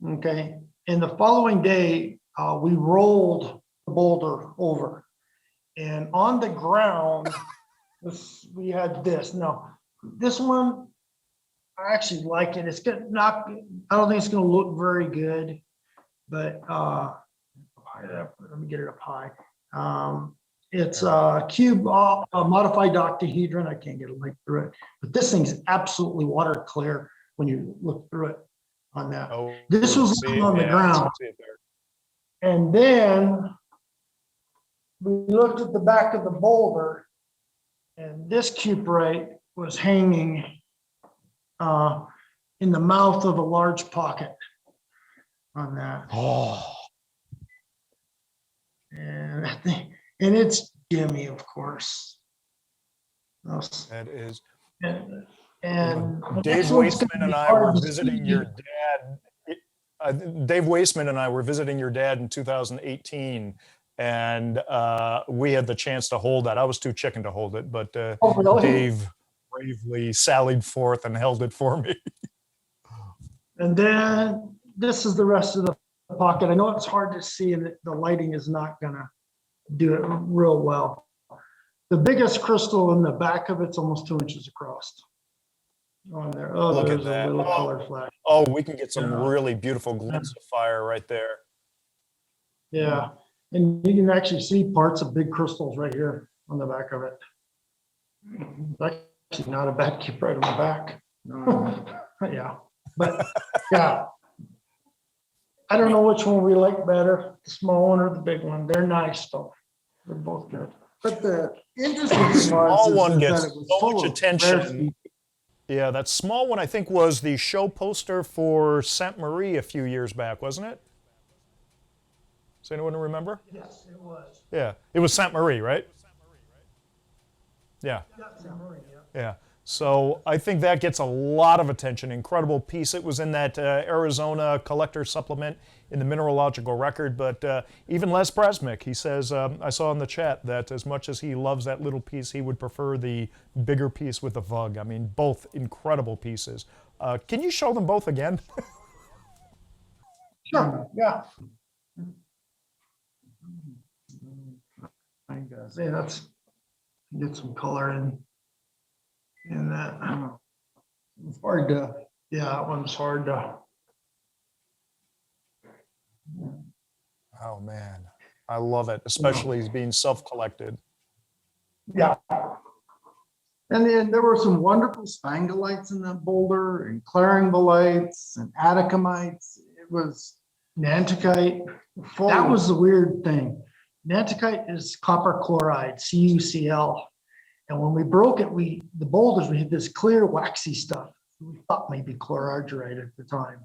Okay. And the following day, we rolled the boulder over. And on the ground, we had this. Now, this one, I actually like it. It's good. I don't think it's going to look very good, but let me get it up high. It's a cube, a modified octahedron. I can't get a light through it, but this thing's absolutely water clear when you look through it on that. Oh, this was on the ground. And then we looked at the back of the boulder, and this cuprite was hanging in the mouth of a large pocket on that. Oh. And it's Jimmy, of course. That is. And Dave Wasteman and I were visiting your dad. Dave Wasteman and I were visiting your dad in 2018, and we had the chance to hold that. I was too chicken to hold it, but Dave bravely sallied forth and held it for me. And then this is the rest of the pocket. I know it's hard to see, and the lighting is not gonna do it real well. The biggest crystal in the back of it's almost 2 inches across. On there. Oh, Look there's at that. a little color flash. Oh, we can get some really beautiful glints of fire right there. Yeah, and you can actually see parts of big crystals right here on the back of it. Actually, not a bad cuprite on the back. Yeah, but yeah. I don't know which one we like better, the small one or the big one. They're nice though. They're both good. But the interesting thing Small was one is gets that it was so full much of attention. rare species. Yeah, that small one I think was the show poster for Sainte Marie a few years back, wasn't it? Does anyone remember? Yes, it was. Yeah, it was Sainte Marie, right? Yeah. Yeah. So I think that gets a lot of attention. Incredible piece. It was in that Arizona collector supplement in the mineralogical record. But even Les Brasmick, he says, I saw in the chat that as much as he loves that little piece, he would prefer the bigger piece with the vug. I mean, both incredible pieces. Can you show them both again? Sure, yeah. See, that's, get some color in that. It's hard to, yeah, that one's hard to. Oh, man. I love it, especially being self-collected. Yeah. And then there were some wonderful spangalites in that boulder, and claringolites and atacamites. It was Nantekite, full. that was the weird thing. Nantekite is copper chloride, CuCl. And when we broke it, the boulders, we had this clear waxy stuff. We thought maybe chlorargyrite at the time.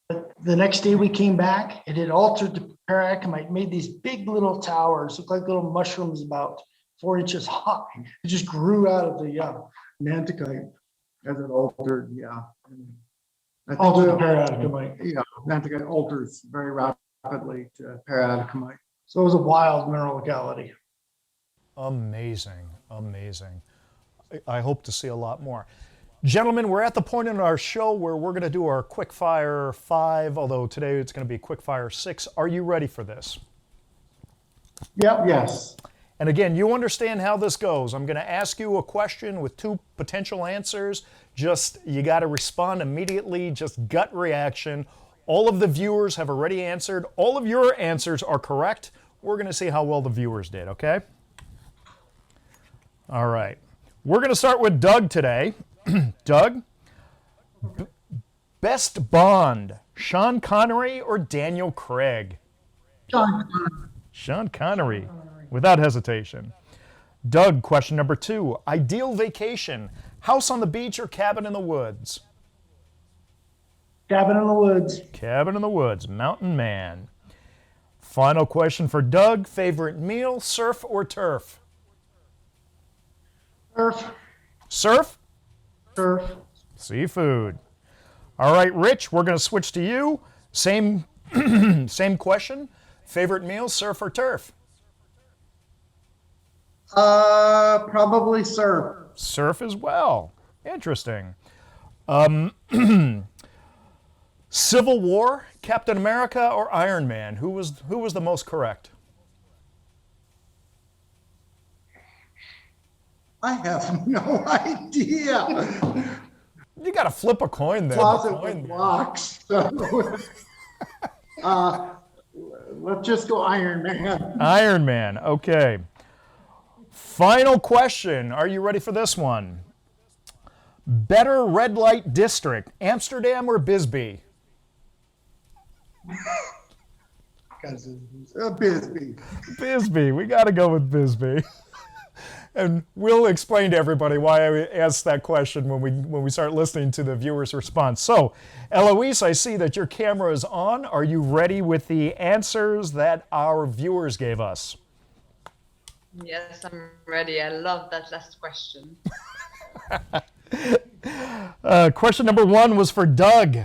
But the next day we came back, it had altered to paracamite, made these big little towers, look like little mushrooms about 4 inches high. It just grew out of the Nantekite. As it altered, yeah. I think Altered to paracamite. Yeah, Nantekite alters very rapidly to paracamite. So it was a wild mineral locality. Amazing, amazing. I hope to see a lot more. Gentlemen, we're at the point in our show where we're going to do our quick fire 5, although today it's going to be quick fire 6. Are you ready for this? Yep. Yes. And again, you understand how this goes. I'm going to ask you a question with 2 potential answers. You got to respond immediately, just gut reaction. All of the viewers have already answered. All of your answers are correct. We're going to see how well the viewers did, okay? All right. We're going to start with Doug today. Doug, best Bond, Sean Connery or Daniel Craig? Sean Connery, without hesitation. Doug, question number 2. Ideal vacation, house on the beach or cabin in the woods? Cabin in the woods. Cabin in the woods, mountain man. Final question for Doug, favorite meal, surf or turf? Surf. Surf? Surf. Seafood. All right, Rich, we're going to switch to you. Same question. Favorite meal, surf or turf? Probably surf. Surf as well. Interesting. Civil War, Captain America or Iron Man? Who was the most correct? I have no idea. You got to flip a coin there. Closet with blocks. So, let's just go Iron Man. Iron Man, okay. Final question. Are you ready for this one? Better red light district, Amsterdam or Bisbee? Bisbee. Bisbee. We got to go with Bisbee. And we'll explain to everybody why I asked that question when we start listening to the viewer's response. So, Eloise, I see that your camera is on. Are you ready with the answers that our viewers gave us? Yes, I'm ready. I love that last question. Question number 1 was for Doug.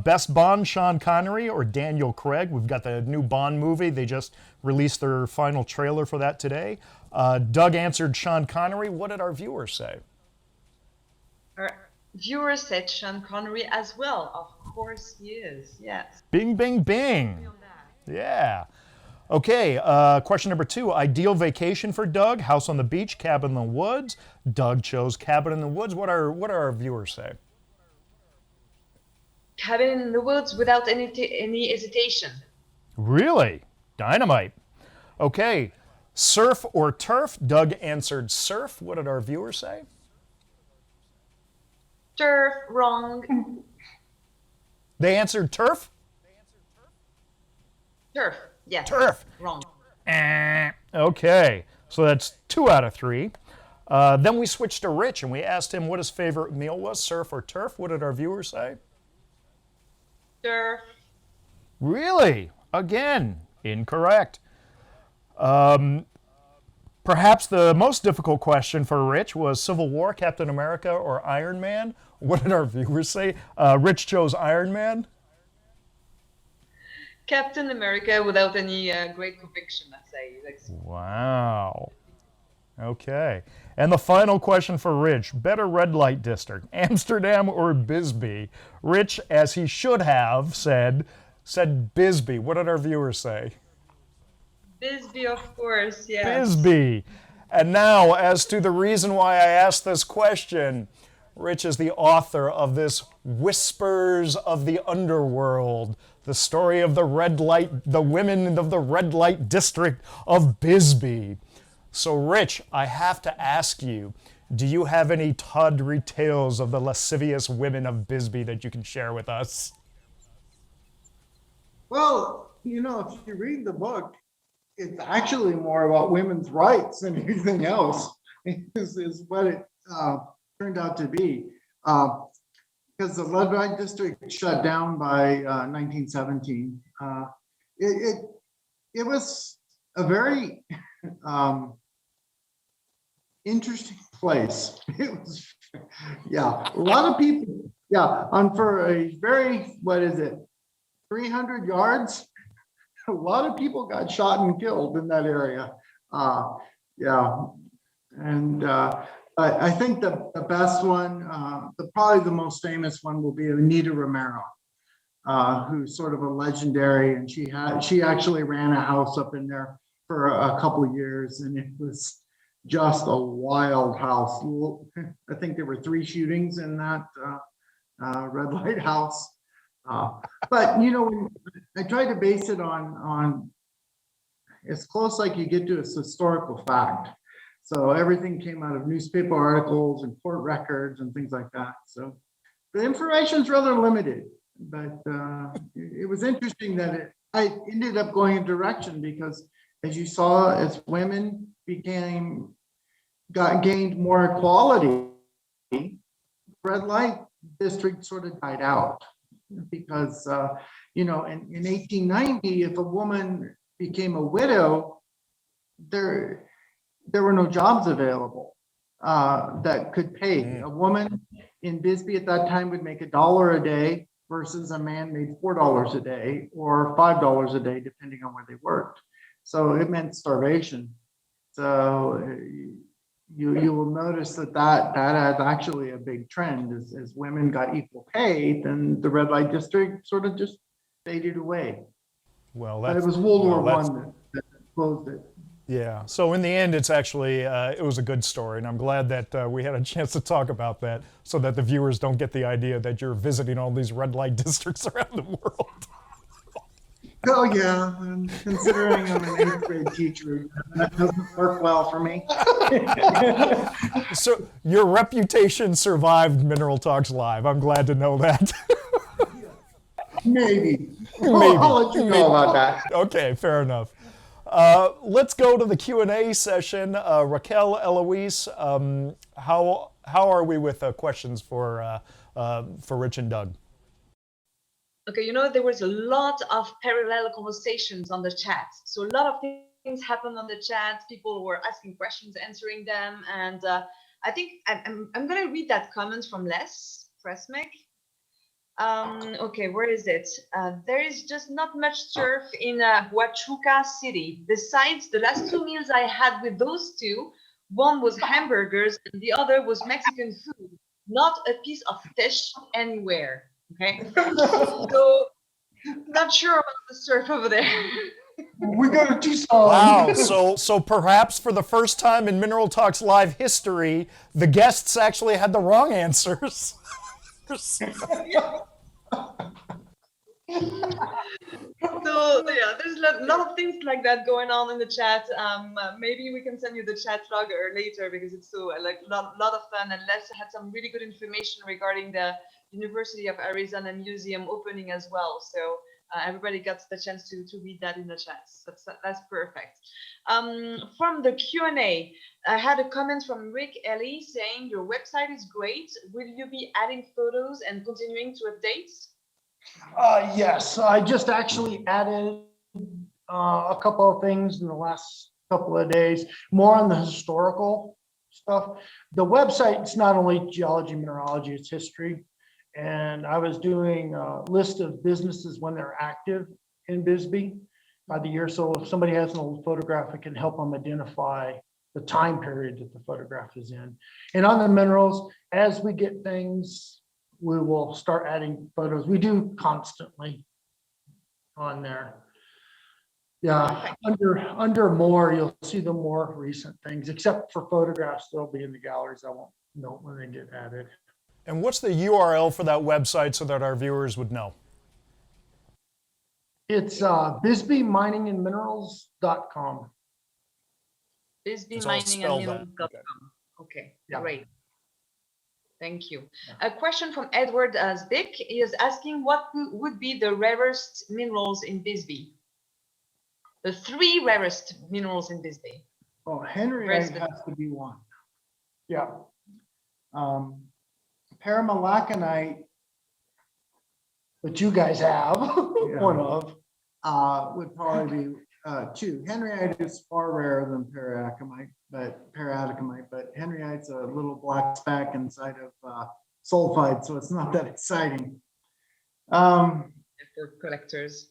Best Bond, Sean Connery or Daniel Craig? We've got the new Bond movie. They just released their final trailer for that today. Doug answered Sean Connery. What did our viewers say? Our viewers said Sean Connery as well. Of course he is, yes. Bing, bing, bing. Yeah. Okay, question number 2. Ideal vacation for Doug, house on the beach, cabin in the woods. Doug chose cabin in the woods. What are our viewers say? Cabin in the woods without any hesitation. Really? Dynamite. Okay, surf or turf? Doug answered surf. What did our viewers say? Turf, wrong. They answered turf? Turf, yes. Turf. Wrong. Okay, so that's 2 out of 3. Then we switched to Rich and we asked him what his favorite meal was, surf or turf. What did our viewers say? Sure. Really? Again, incorrect. Perhaps the most difficult question for Rich was Civil War, Captain America, or Iron Man? What did our viewers say? Rich chose Iron Man. Captain America without any great conviction, I say. Wow. Okay. And the final question for Rich. Better red light district, Amsterdam or Bisbee? Rich, as he should have said Bisbee. What did our viewers say? Bisbee, of course, yes. Bisbee. And now, as to the reason why I asked this question, Rich is the author of this Whispers of the Underworld, the story of the women of the red light district of Bisbee. So, Rich, I have to ask you, do you have any tawdry tales of the lascivious women of Bisbee that you can share with us? Well, if you read the book, it's actually more about women's rights than anything else, is what it turned out to be. Because the red light district shut down by 1917. It was a very interesting place. It was, a lot of people, and for a very, 300 yards, a lot of people got shot and killed in that area. And I think the best one, probably the most famous one, will be Anita Romero, who's sort of a legendary, and she actually ran a house up in there for a couple of years, and it was just a wild house. I think there were 3 shootings in that red light house. But when I try to base it on as close like you get to a historical fact. So everything came out of newspaper articles and court records and things like that. So the information is rather limited, but it was interesting that I ended up going in direction because, as you saw, as women gained more equality, red light district sort of died out. Because in 1890, if a woman became a widow, there were no jobs available that could pay. A woman in Bisbee at that time would make $1 a day versus a man made $4 a day or $5 a day, depending on where they worked. So it meant starvation. So you will notice that had actually a big trend as women got equal pay, then the red light district sort of just faded away. Well, but it was World War I that closed it. Yeah. So in the end, it's actually it was a good story, and I'm glad that we had a chance to talk about that, so that the viewers don't get the idea that you're visiting all these red light districts around the world. Oh yeah, and considering I'm an 8th grade teacher, that doesn't work well for me. So your reputation survived Mineral Talks Live. I'm glad to know that. Maybe. I'll let you know about that. Okay, fair enough. Let's go to the Q&A session. Raquel, Eloise, how are we with questions for Rich and Doug? Okay, there was a lot of parallel conversations on the chat. So a lot of things happened on the chat. People were asking questions, answering them. And I think I'm going to read that comment from Les Presmick. Okay, where is it? There is just not much turf in Huachuca City. Besides the last 2 meals I had with those two, one was hamburgers and the other was Mexican food. Not a piece of fish anywhere. Okay, so not sure about the surf over there. We go to Tucson. Wow, so perhaps for the first time in Mineral Talks Live history, the guests actually had the wrong answers. So yeah, there's a lot of things like that going on in the chat. Maybe we can send you the chat log later because it's so like a lot of fun, and Les had some really good information regarding the University of Arizona Museum opening as well. So Everybody got the chance to read that in the chats. That's perfect. From the Q&A, I had a comment from Rick Ellie saying your website is great. Will you be adding photos and continuing to update? Yes, I just actually added a couple of things in the last couple of days, more on the historical stuff. The website's not only geology, mineralogy, it's history. And I was doing a list of businesses when they're active in Bisbee by the year. So if somebody has an old photograph, it can help them identify the time period that the photograph is in. And on the minerals, as we get things, we will start adding photos. We do constantly on there. Yeah, under more, you'll see the more recent things, except for photographs, they'll be in the galleries. I won't know when they get added. And what's the URL for that website so that our viewers would know? It's bisbeeminingandminerals.com. bisbeeminingandminerals.com. Okay, Yeah. great. Thank you. A question from Edward Zbick. He is asking what would be the rarest minerals in Bisbee? The 3 rarest minerals in Bisbee. Oh, Henryite has to be one. Yeah. Paramalaconite, But you guys have one of. would probably be 2. Henryite is far rarer than paraatomite, but Henryite's a little black speck inside of sulfide, so it's not that exciting. For collectors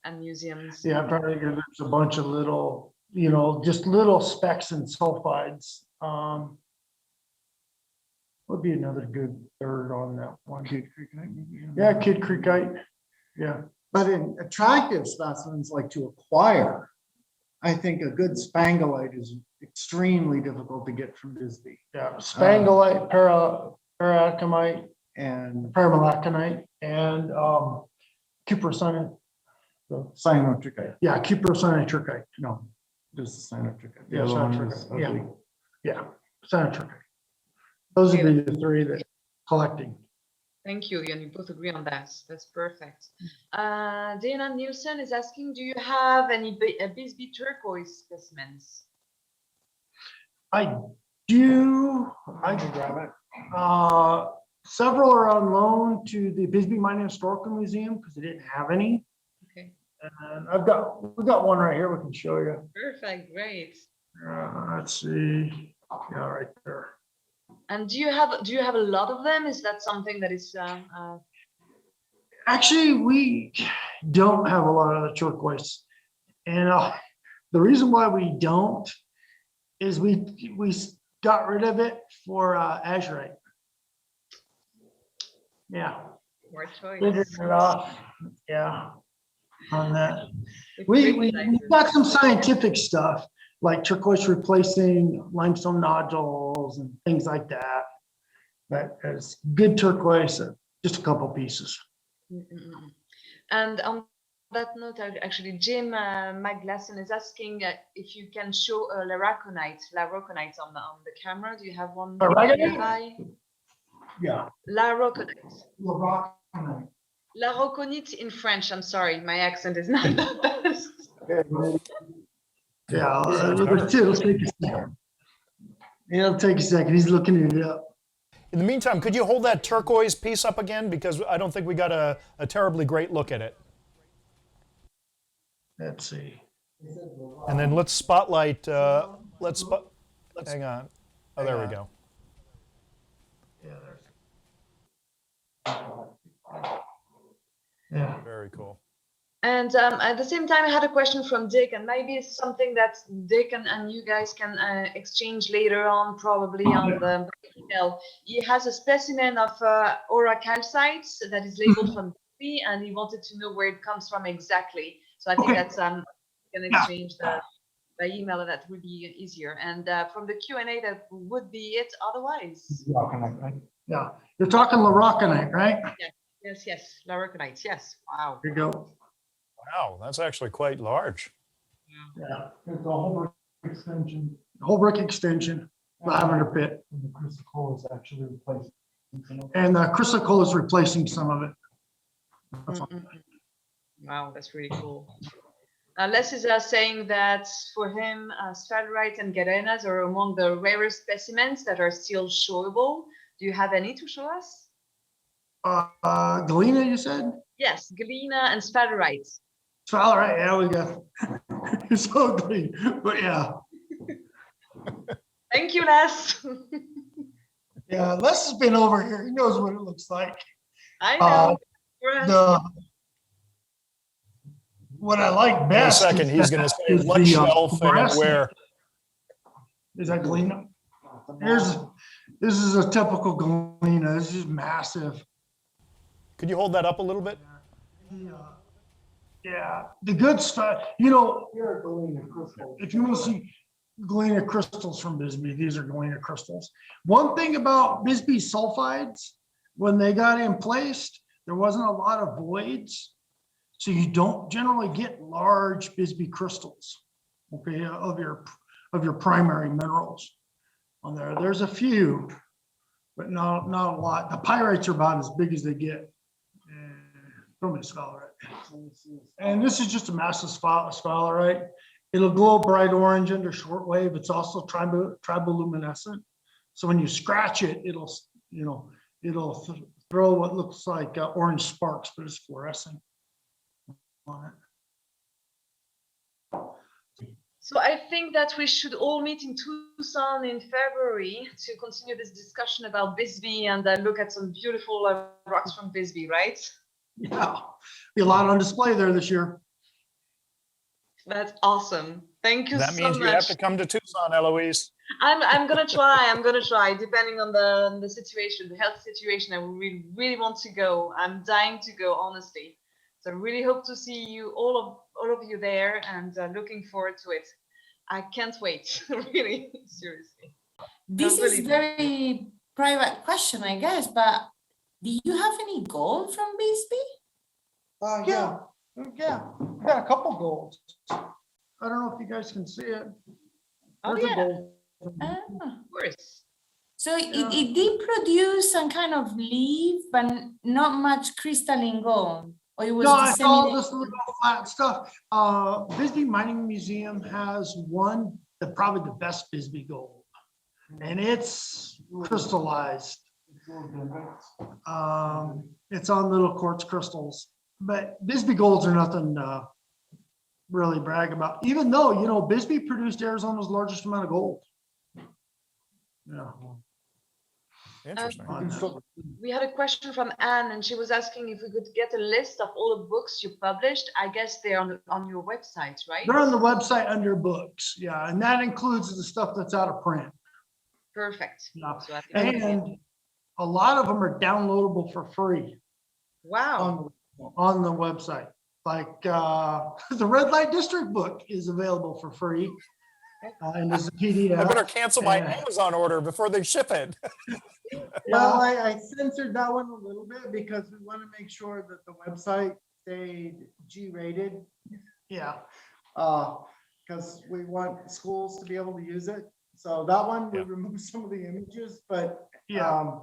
and museums. Yeah, probably there's a bunch of little, just little specks and sulfides. Would be another good third on that one. Kid Creekite, maybe? Yeah, Kid Creekite. Yeah. But in attractive specimens like to acquire, I think a good Spangalite is extremely difficult to get from Bisbee. Yeah. Spangalite, paraatomite, And paramalaconite, and cuprocyanate. cyanotrichite. Yeah, cuprocyanate. No, just the cyanotrichite. Yeah, The other one cyanotrichite, is yeah. ugly. Yeah, cyanotrichite. Those would be the 3 that collecting. Thank you, and you both agree on that. That's perfect. Dana Nielsen is asking, do you have any Bisbee turquoise specimens? I do. I can grab it. Several are on loan to the Bisbee Mining Historical Museum because they didn't have any. Okay, And we got one right here we can show you. perfect, great. Let's see. Yeah, right there. And do you have a lot of them? Is that something that is Actually, we don't have a lot of the turquoise. And the reason why we don't is we got rid of it for Azurite. Yeah. more choice? Figured it off. Yeah. On that. It's We've great got some scientific stuff like turquoise replacing limestone nodules and things like that. But as good turquoise, just a couple pieces. And on that note, actually, Jim McGlasson is asking if you can show a laroconite on the camera. Do you have one nearby? Yeah. Laroconite. Laroconite. Laroconite in French. I'm sorry, my accent is not the best. Yeah, it'll take a second. It'll take a second. He's looking it up. In the meantime, could you hold that turquoise piece up again? Because I don't think we got a terribly great look at it. Let's see. And then let's spotlight, hang on. Oh, there we go. Yeah, yeah. Very cool. And at the same time, I had a question from Dick, and maybe it's something that Dick and you guys can exchange later on, probably on the email. He has a specimen of Aura calcite that is labeled from Bisbee, and he wanted to know where it comes from exactly. So I think that's we can exchange by email. That would be easier. And from the Q&A, that would be it. Otherwise, Yeah, you're talking laroconite, right? yes, laroconite. Yes. Wow. Here you go. Wow, that's actually quite large. Yeah, it's a whole brick extension. Whole brick extension, lavender pit. And the chrysocolla is actually replacing some of it. And the chrysocolla is replacing some of it. Wow, that's really cool. Les is saying that for him, sphalerite and galenas are among the rarest specimens that are still showable. Do you have any to show us? Galena, you said? Yes, galena and sphalerite. So, all right, yeah, we go. It's so ugly, but yeah. Thank you, Les. Yeah, Les has been over here. He knows what it looks like. I know. What I like In a best. second, is he's that- going to say is what the, shelf and fluorescent. where. Is that Galena? This is a typical Galena. This is massive. Could you hold that up a little bit? Yeah, the good stuff, here are Galena crystals. If you want to see Galena crystals from Bisbee, these are Galena crystals. One thing about Bisbee sulfides, when they got in placed, there wasn't a lot of voids. So you don't generally get large Bisbee crystals, okay, of your primary minerals on there. There's a few, but not a lot. The pyrites are about as big as they get. From a sphalerite. And this is just a massive sphalerite. It'll glow bright orange under shortwave. It's also triboluminescent. So when you scratch it, it'll throw what looks like orange sparks, but it's fluorescent on it. So I think that we should all meet in Tucson in February to continue this discussion about Bisbee and look at some beautiful rocks from Bisbee, right? Yeah, be a lot on display there this year. That's awesome. Thank you That so means much. you have to come to Tucson, Eloise. I'm gonna try. I'm gonna try, depending on the situation, the health situation. I really want to go. I'm dying to go, honestly. So I really hope to see you all of you there, and looking forward to it. I can't wait. Really, seriously. This is very private question, I guess, but do you have any gold from Bisbee? Yeah, we got a couple golds. I don't know if you guys can see it. Oh, There's a yeah. gold. Ah. Of course. So it did produce some kind of leaf, but not much crystalline gold. Or it was No, it's all disseminated. this little flat stuff. Bisbee Mining Museum has probably the best Bisbee gold. And it's crystallized. It's on little quartz crystals, but Bisbee golds are nothing to really brag about, even though, Bisbee produced Arizona's largest amount of gold. Yeah. Interesting. We had a question from Anne, and she was asking if we could get a list of all the books you published. I guess they're on your website, right? They're on the website under books. Yeah. And that includes the stuff that's out of print. Perfect. Yeah. So I think And a lot of them are downloadable for free wow. on the website. Like the Red Light District book is available for free. And as a PDF. I better cancel my And- Amazon order before they ship it. Well, I censored that one a little bit because we want to make sure that the website stayed G-rated. Yeah. Because we want schools to be able to use it. So that one, we Yeah. removed some of the images, but Yeah.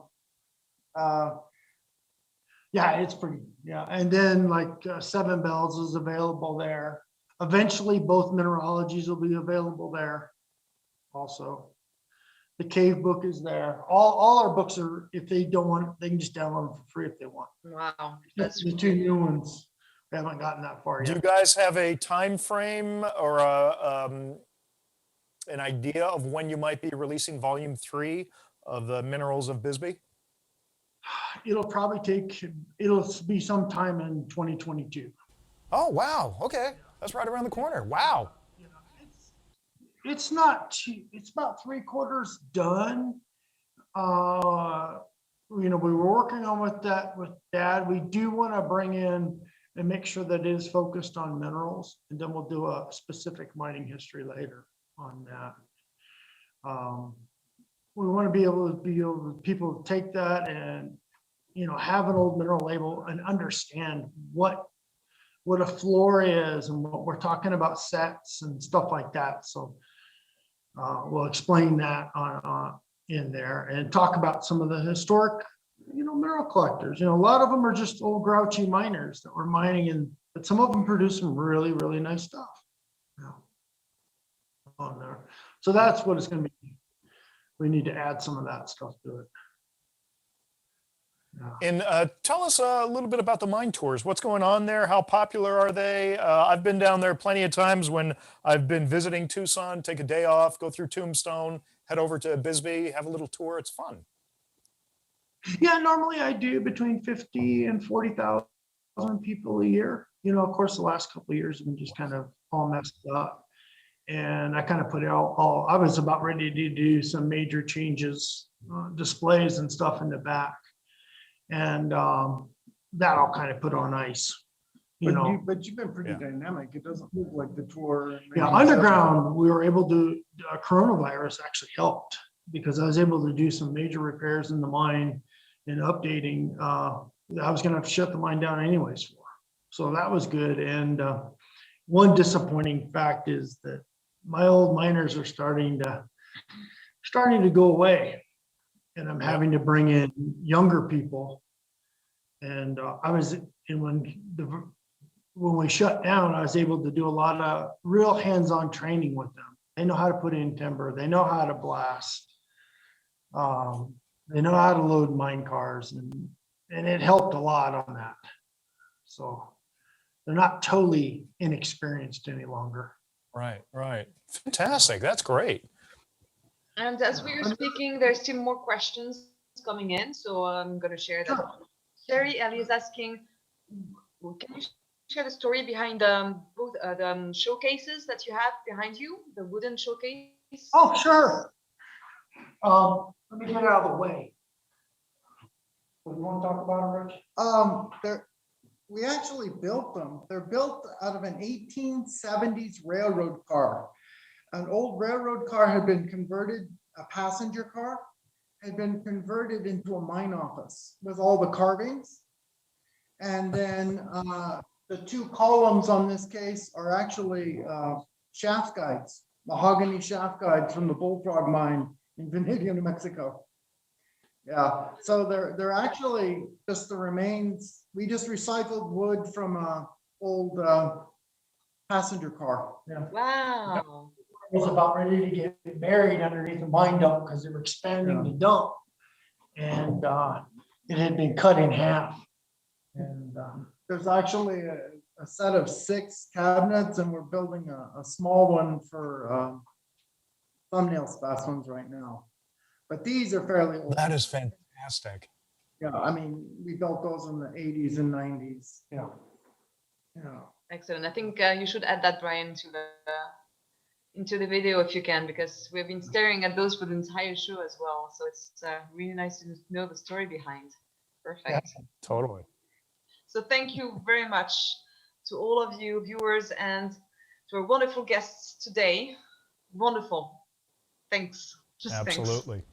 Yeah, it's pretty, yeah. And then like Seven Bells is available there. Eventually, both mineralogies will be available there also. The cave book is there. All our books are, if they don't want it, they can just download them for free if they want. Wow. That's The two new ones, we haven't gotten that far Do you yet. guys have a time frame or an idea of when you might be releasing volume 3 of the Minerals of Bisbee? It'll be sometime in 2022. Oh, wow. Okay. That's right around the corner. Wow. It's not cheap. It's about 3/4 done. We were working on with Dad. We do want to bring in and make sure that it is focused on minerals, and then we'll do a specific mining history later on that. We want to be able to people to take that and have an old mineral label and understand what a floor is and what we're talking about, sets and stuff like that. So we'll explain that in there and talk about some of the historic, mineral collectors. A lot of them are just old grouchy miners that were mining in but some of them produce some really, really nice stuff. Yeah. On there. So that's what it's going to be. We need to add some of that stuff to it. Yeah. And tell us a little bit about the mine tours. What's going on there? How popular are they? I've been down there plenty of times when I've been visiting Tucson, take a day off, go through Tombstone, head over to Bisbee, have a little tour. It's fun. Yeah, normally I do between 50 and 40,000 people a year. You know, of course, the last couple of years have been just kind of all messed up. And I kind of put it all, I was about ready to do some major changes, displays and stuff in the back. And that I'll kind of put on ice, you know. But you've been pretty dynamic. It doesn't look like the tour. Yeah, underground, we were able to, coronavirus actually helped because I was able to do some major repairs in the mine and updating. I was going to have to shut the mine down anyways for. So that was good. And one disappointing fact is that my old miners are starting to go away. And I'm having to bring in younger people. And when we shut down, I was able to do a lot of real hands-on training with them. They know how to put in timber. They know how to blast. They know how to load mine cars, and it helped a lot on that. So they're not totally inexperienced any longer. Right, right. Fantastic. That's great. And as we were speaking, there's still more questions coming in, so I'm going to share that. Sure. Sherry Ellie is asking, can you share the story behind both the showcases that you have behind you, the wooden showcase? Oh, sure. Let me get it out of the way. What do you want to talk about it, Rich? We actually built them. They're built out of an 1870s railroad car. An old railroad car had been converted, a passenger car, had been converted into a mine office with all the carvings. And then the two columns on this case are actually shaft guides, mahogany shaft guides from the Bullfrog mine in Vanadium, New Mexico. Yeah, so they're actually just the remains. We just recycled wood from a old passenger car. Yeah. Wow. Was about ready to get buried underneath the mine dump because they were expanding the dump, and it had been cut in half. And there's actually a set of 6 cabinets, and we're building a small one for thumbnail specimens right now. But these are fairly old. That is fantastic. Yeah, I mean, we built those in the 80s and 90s. yeah, Yeah. Excellent. I think you should add that, Brian, to into the video if you can, because we've been staring at those for the entire show as well. So it's really nice to know the story behind. Perfect. Yeah. Totally. So thank you very much to all of you viewers and to our wonderful guests today. Wonderful. Thanks. Just Absolutely.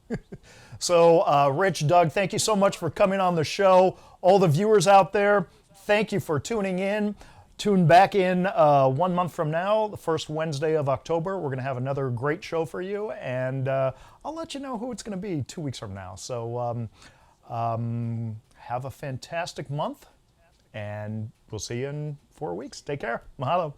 So, Rich, Doug, thank you so much for coming on the show. All the viewers out there, thank you for tuning in. Tune back in 1 month from now, the first Wednesday of October. We're going to have another great show for you, and I'll let you know who it's going to be 2 weeks from now. So have a fantastic month, and we'll see you in 4 weeks. Take care. Mahalo.